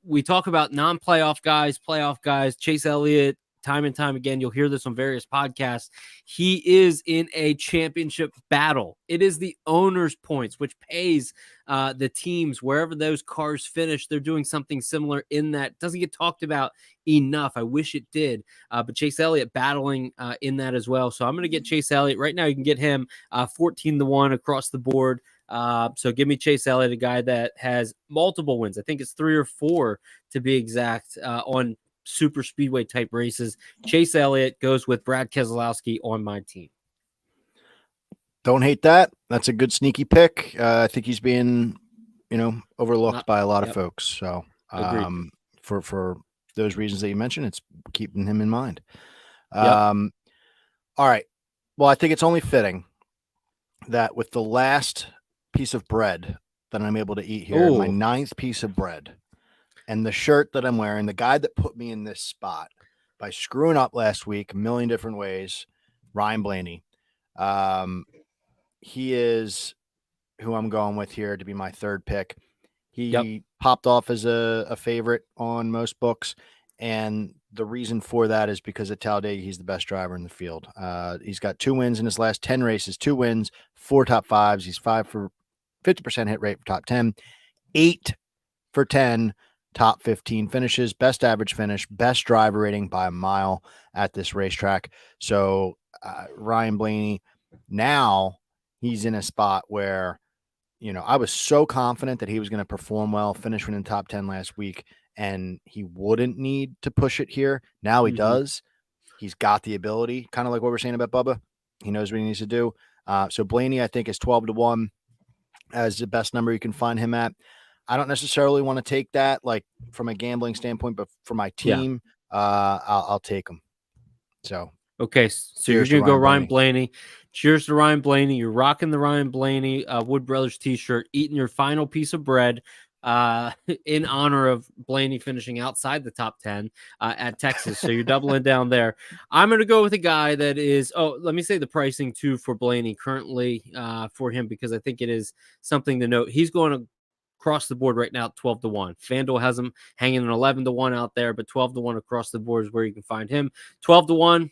We talk about non-playoff guys, playoff guys, Chase Elliott, time and time again. You'll hear this on various podcasts. He is in a championship battle. It is the owner's points, which pays the teams wherever those cars finish. They're doing something similar in that. Doesn't get talked about enough. I wish it did. But Chase Elliott battling in that as well. So I'm going to get Chase Elliott. Right now, you can get him 14 to 1 across the board. So give me Chase Elliott, a guy that has multiple wins. I think it's 3 or 4 to be exact on super speedway type races. Chase Elliott goes with Brad Keselowski on my team. Don't hate that. That's a good sneaky pick. I think he's being, overlooked by a lot of folks. So Agreed. For those reasons that you mentioned, it's keeping him in mind. Yep. All right. Well, I think it's only fitting that with the last piece of bread that I'm able to eat here, my 9th piece of bread, and the shirt that I'm wearing, the guy that put me in this spot by screwing up last week a million different ways, Ryan Blaney. He is who I'm going with here to be my third pick. He popped off as a favorite on most books, and the reason for that is because at Talladega, he's the best driver in the field. He's got 2 wins in his last 10 races, 2 wins, 4 top 5s. He's 5 for 50% hit rate for top 10, 8 for 10 top 15 finishes, best average finish, best driver rating by a mile at this racetrack. So Ryan Blaney, now he's in a spot where, I was so confident that he was going to perform well, finish in the top 10 last week, and he wouldn't need to push it here. Now he does. He's got the ability, kind of like what we're saying about Bubba. He knows what he needs to do. So Blaney, I think, is 12 to 1 as the best number you can find him at. I don't necessarily want to take that like from a gambling standpoint, but for my team, I'll take them. So okay, so you're cheers to gonna go Ryan Ryan Blaney. Blaney. Cheers to Ryan Blaney. You're rocking the Ryan Blaney Wood Brothers t-shirt, eating your final piece of bread in honor of Blaney finishing outside the top 10 at Texas. So you're doubling down there. I'm going to go with a guy that is, let me say the pricing too for Blaney currently for him, because I think it is something to note. He's going to across the board right now, 12-1. FanDuel has him hanging an 11-1 out there, but 12-1 across the board is where you can find him. 12-1,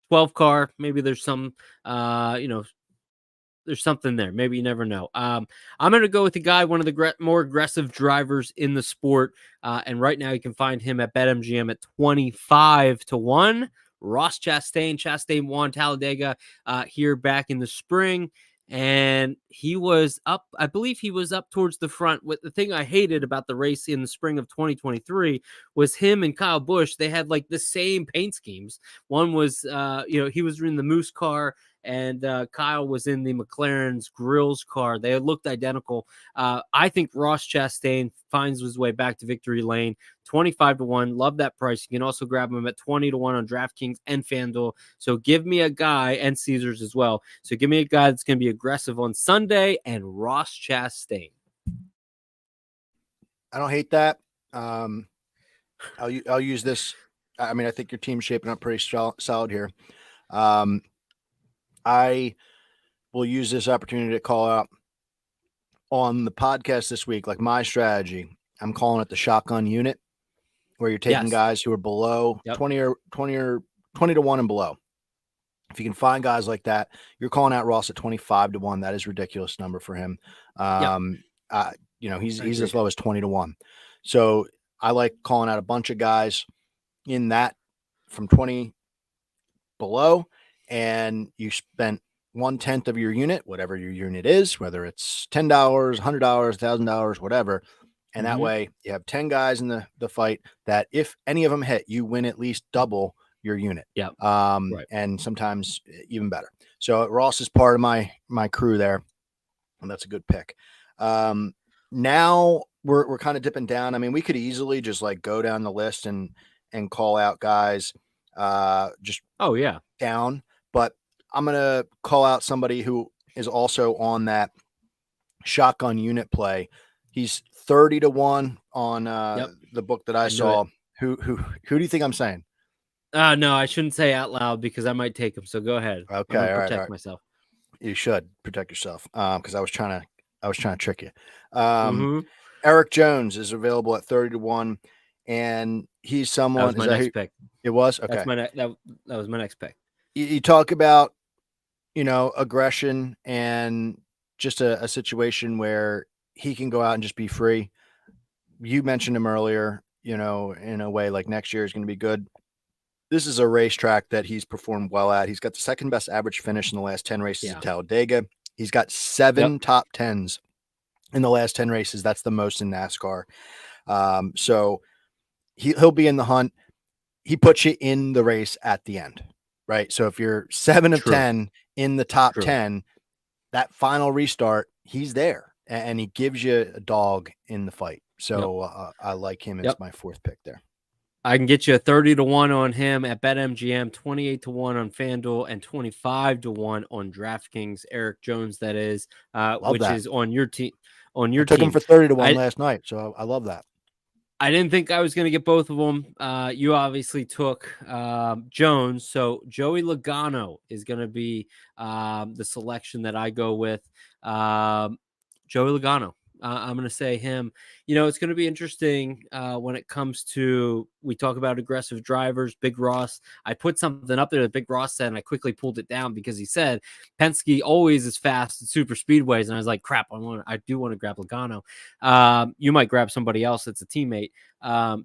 12 car. Maybe there's some, there's something there. Maybe you never know. I'm going to go with the guy, one of the more aggressive drivers in the sport. And right now you can find him at BetMGM at 25-1. Ross Chastain. Chastain won Talladega here back in the spring. And he was up, I believe he was up towards the front. What the thing I hated about the race in the spring of 2023 was him and Kyle Busch. They had like the same paint schemes. One was, he was in the Moose car, and Kyle was in the McLaren's Grills car. They looked identical. I think Ross Chastain finds his way back to victory lane. 25-1. Love that price. You can also grab him at 20-1 on DraftKings and FanDuel. So give me a guy, and Caesars as well. So give me a guy that's going to be aggressive on Sunday, and Ross Chastain. I don't hate that. I'll use this. I mean, I think your team's shaping up pretty solid here. I will use this opportunity to call out on the podcast this week, like my strategy. I'm calling it the shotgun unit, where you're taking guys who are below 20-1 and below. If you can find guys like that, you're calling out Ross at 25-1. That is a ridiculous number for him. He's as low as 20-1. So I like calling out a bunch of guys in that from 20 below, and you spent 1/10 of your unit, whatever your unit is, whether it's $10, $100, $1,000, whatever. And that way you have 10 guys in the fight that if any of them hit, you win at least double your unit. And sometimes even better. So Ross is part of my crew there, and that's a good pick. Now we're kind of dipping down. I mean, we could easily just like go down the list and call out guys down, but I'm going to call out somebody who is also on that shotgun unit play. He's 30-1 on the book that I saw. Who do you think I'm saying? No, I shouldn't say out loud because I might take him. So go ahead. Okay, I'm gonna protect myself. You should protect yourself because I was trying to trick you. Eric Jones is available at 30-1, and he's someone. That was my next pick. It was okay. That was my next pick. You talk about aggression and just a situation where he can go out and just be free. You mentioned him earlier, in a way like next year is going to be good. This is a racetrack that he's performed well at. He's got the second best average finish in the last 10 races at Talladega. He's got 7 top 10s in the last 10 races. That's the most in NASCAR. So he'll be in the hunt. He puts you in the race at the end, right? So if you're 7 of 10 in the top 10, that final restart, he's there and he gives you a dog in the fight. So I like him as my fourth pick there. I can get you a 30-1 on him at BetMGM, 28-1 on FanDuel, and 25-1 on DraftKings. Eric Jones, that is, which is on your team. I took him for 30-1 last night, so I love that. I didn't think I was going to get both of them. You obviously took Jones, so Joey Logano is going to be the selection that I go with. Joey Logano. I'm going to say him. It's going to be interesting when it comes to, we talk about aggressive drivers, Big Ross. I put something up there that Big Ross said, and I quickly pulled it down because he said Penske always is fast at super speedways. And I was like, crap, I do want to grab Logano. You might grab somebody else that's a teammate.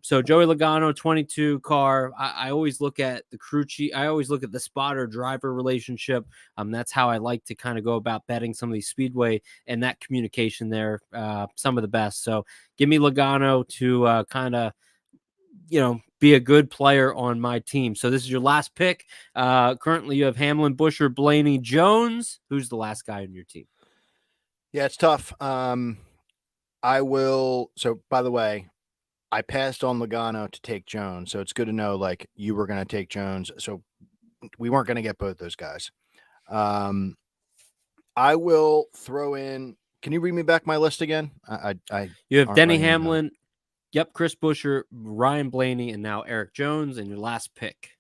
So Joey Logano, 22 car. I always look at the crew chief. I always look at the spotter driver relationship. That's how I like to kind of go about betting some of these speedway, and that communication there, some of the best. So give me Logano to kind of, be a good player on my team. So this is your last pick. Currently you have Hamlin, Busher, Blaney, Jones. Who's the last guy on your team? Yeah, it's tough. I will. So, by the way, I passed on Logano to take Jones. So it's good to know, like, you were going to take Jones. So we weren't going to get both those guys. I will throw in. Can you read me back my list again? I You have aren't Denny writing them down. Hamlin, yep, Chris Buescher, Ryan Blaney, and now Eric Jones, and your last pick.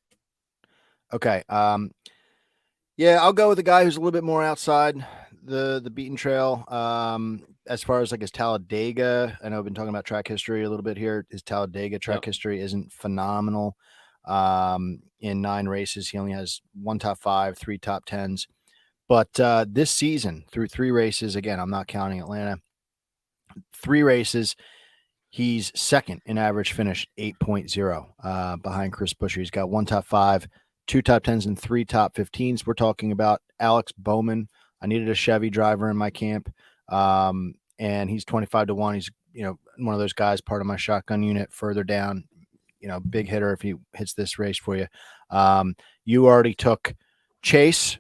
Okay. Yeah, I'll go with the guy who's a little bit more outside the beaten trail. As far as like his Talladega, I know I've been talking about track history a little bit here. His Talladega track history isn't phenomenal. In 9 races, he only has 1 top 5, 3 top 10s. But this season, through 3 races, again, I'm not counting Atlanta, 3 races, he's second in average finish, 8.0, behind Chris Buescher. He's got 1 top 5, 2 top 10s, and 3 top 15s. We're talking about Alex Bowman. I needed a Chevy driver in my camp, and he's 25-1. He's one of those guys, part of my shotgun unit further down. Big hitter if he hits this race for you. You already took Chase.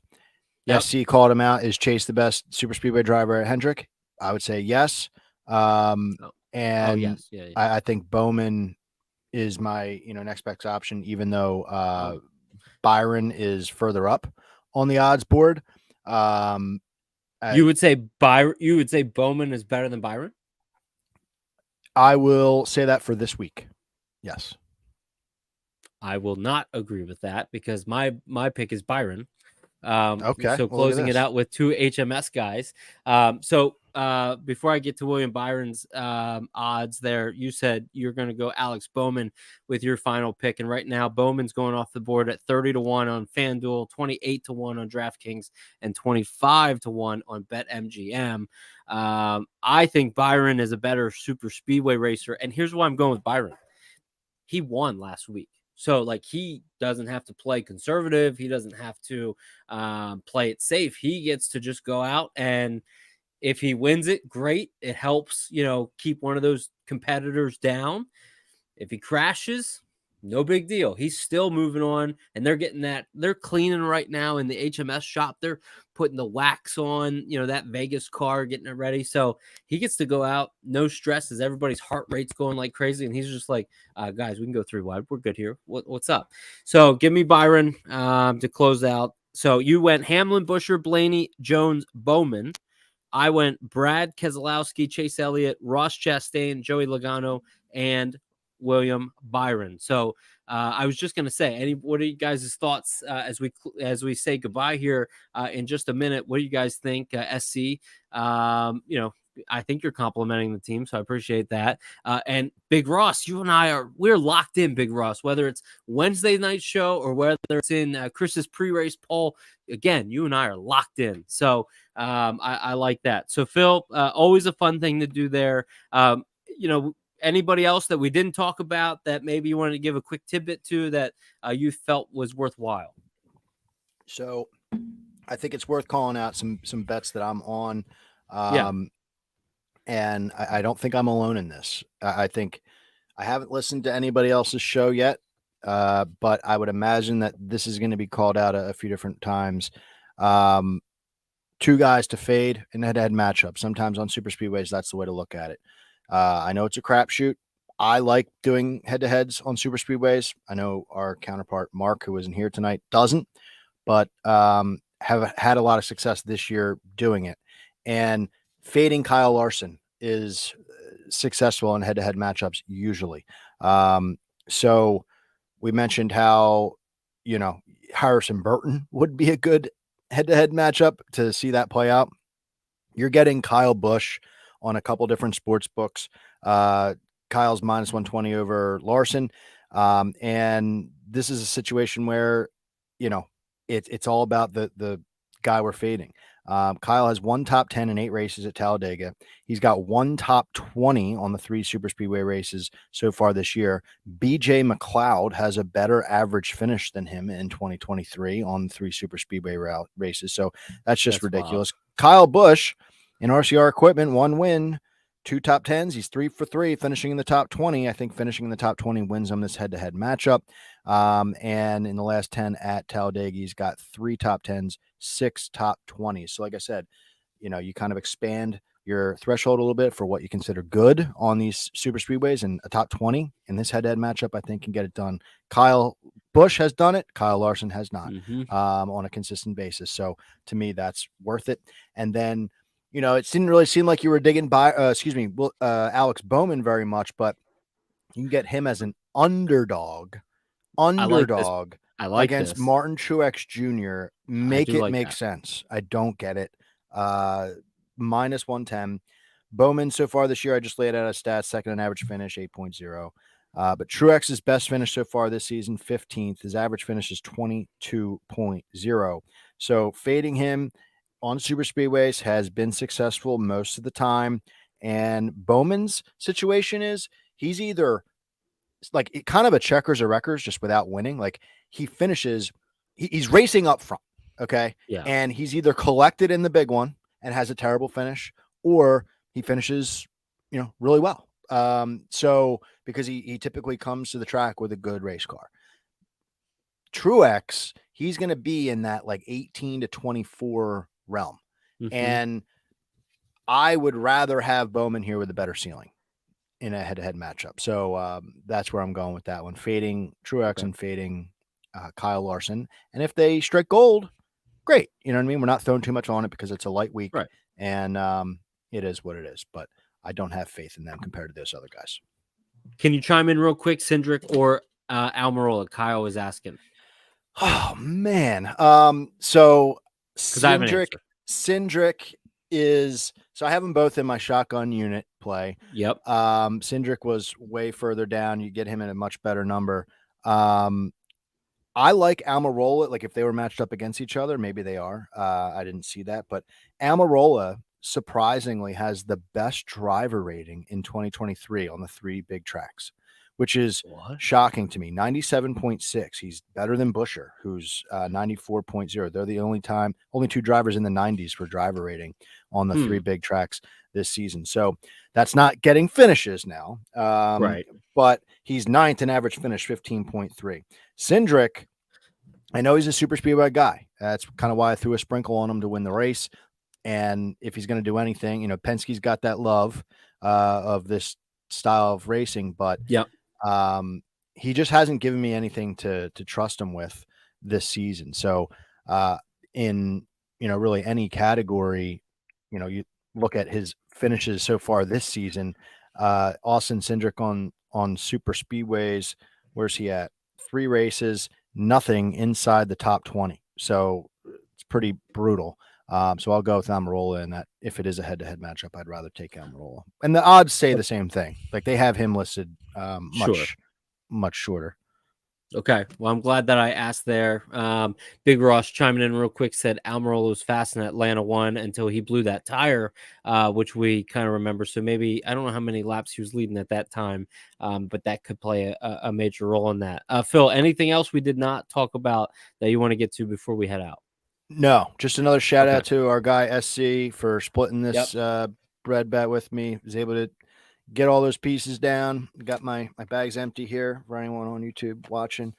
Yep. SC called him out. Is Chase the best super speedway driver at Hendrick? I would say yes. And yes. Yeah. I think Bowman is my next best option, even though Byron is further up on the odds board. You would say Bowman is better than Byron? I will say that for this week. Yes. I will not agree with that because my pick is Byron. Okay. So closing it out with 2 HMS guys. Before I get to William Byron's odds there, you said you're going to go Alex Bowman with your final pick. And right now, Bowman's going off the board at 30-1 on FanDuel, 28-1 on DraftKings, and 25-1 on BetMGM. I think Byron is a better super speedway racer. And here's why I'm going with Byron. He won last week. So, like, he doesn't have to play conservative. He doesn't have to play it safe. He gets to just go out, and if he wins it, great. It helps, keep one of those competitors down. If he crashes, no big deal. He's still moving on, and they're getting that. They're cleaning right now in the HMS shop. They're putting the wax on, that Vegas car, getting it ready. So he gets to go out, no stress, as everybody's heart rate's going like crazy. And he's just like, guys, we can go 3 wide. We're good here. What's up? So give me Byron to close out. So you went Hamlin, Buescher, Blaney, Jones, Bowman. I went Brad Keselowski, Chase Elliott, Ross Chastain, Joey Logano, and William Byron. So I was just going to say, what are you guys' thoughts as we say goodbye here in just a minute? What do you guys think, SC? I think you're complimenting the team, so I appreciate that. And Big Ross, you and we're locked in, Big Ross, whether it's Wednesday night show or whether it's in Chris's pre-race poll. Again, you and I are locked in. So I like that. So Phil, always a fun thing to do there. Anybody else that we didn't talk about that maybe you wanted to give a quick tidbit to that you felt was worthwhile? So I think it's worth calling out some bets that I'm on. And I don't think I'm alone in this. I think I haven't listened to anybody else's show yet, but I would imagine that this is going to be called out a few different times. 2 guys to fade in head-to-head matchup. Sometimes on super speedways, that's the way to look at it. I know it's a crapshoot. I like doing head-to-heads on super speedways. I know our counterpart, Mark, who isn't here tonight, doesn't, but have had a lot of success this year doing it. And fading Kyle Larson is successful in head-to-head matchups usually. So we mentioned how, Harrison Burton would be a good head-to-head matchup to see that play out. You're getting Kyle Busch on a couple different sports books. Kyle's minus 120 over Larson. And this is a situation where, it's all about the guy we're fading. Kyle has 1 top 10 in 8 races at Talladega. He's got 1 top 20 on the 3 super speedway races so far this year. BJ McLeod has a better average finish than him in 2023 on 3 super speedway races. So that's just ridiculous. Wild. Kyle Busch in RCR equipment, 1 win, 2 top 10s. He's 3 for 3, finishing in the top 20. I think finishing in the top 20 wins him this head-to-head matchup. And in the last 10 at Talladega, he's got 3 top 10s, 6 top 20s. So like I said, you kind of expand your threshold a little bit for what you consider good on these super speedways, and a top 20 in this head-to-head matchup, I think, can get it done. Kyle Busch has done it. Kyle Larson has not on a consistent basis. So to me, that's worth it. And then, it didn't really seem like you were digging by, Alex Bowman very much, but you can get him as an underdog I like against this. Martin Truex Jr. Make that. sense. I don't get it. Minus 110. Bowman so far this year, I just laid out a stat, second in average finish, 8.0. But Truex's best finish so far this season, 15th. His average finish is 22.0. So fading him on super speedways has been successful most of the time. And Bowman's situation is he's either like kind of a checkers or wreckers just without winning. Like he finishes, he's racing up front. Okay. Yeah. And he's either collected in the big one and has a terrible finish, or he finishes, really well. So because he typically comes to the track with a good race car. Truex, he's going to be in that like 18 to 24 realm. And I would rather have Bowman here with a better ceiling in a head-to-head matchup. So that's where I'm going with that one. Fading Truex and fading Kyle Larson. And if they strike gold, great. You know what I mean? We're not throwing too much on it because it's a light week. Right. And it is what it is. But I don't have faith in them compared to those other guys. Can you chime in real quick, Cindric or Almirola? Kyle was asking. Oh, man. So Cindric is – so I have them both in my shotgun unit play. Yep. Cindric was way further down. You get him in a much better number. I like Almirola. Like if they were matched up against each other, maybe they are. I didn't see that, but Almirola surprisingly has the best driver rating in 2023 on the three big tracks, which is shocking to me. 97.6. He's better than Buescher, who's 94.0. They're the only two drivers in the 90s for driver rating on the three big tracks this season. So that's not getting finishes now. Right. But he's ninth in average finish, 15.3. Cindric, I know he's a super speedway guy. That's kind of why I threw a sprinkle on him to win the race. And if he's going to do anything, Penske's got that love of this style of racing, but he just hasn't given me anything to trust him with this season. So in, really any category, you look at his finishes so far this season, Austin Cindric on super speedways, where's he at? 3 races, nothing inside the top 20. So it's pretty brutal. So I'll go with Almirola in that. If it is a head-to-head matchup, I'd rather take Almirola. And the odds say the same thing. Like they have him listed much shorter. Okay. Well, I'm glad that I asked there. Big Ross chiming in real quick said Almirola was fast in Atlanta 1 until he blew that tire, which we kind of remember. So maybe I don't know how many laps he was leading at that time, but that could play a major role in that. Phil, anything else we did not talk about that you want to get to before we head out? No, just another shout out to our guy SC for splitting this bread bet with me. Was able to get all those pieces down. Got my bag's empty here for anyone on YouTube watching.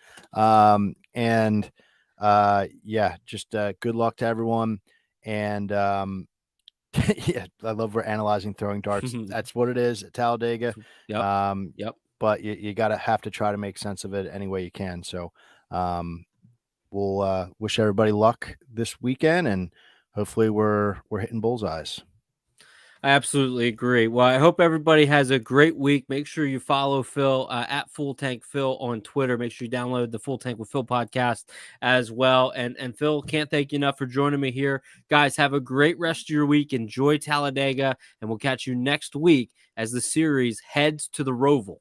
Just good luck to everyone. And I love we're analyzing throwing darts. That's what it is at Talladega. But you have to try to make sense of it any way you can. So we'll wish everybody luck this weekend, and hopefully we're hitting bullseyes. I absolutely agree. Well, I hope everybody has a great week. Make sure you follow Phil at Full Tank Phil on Twitter. Make sure you download the Full Tank with Phil podcast as well. And Phil, can't thank you enough for joining me here. Guys, have a great rest of your week. Enjoy Talladega, and we'll catch you next week as the series heads to the Roval.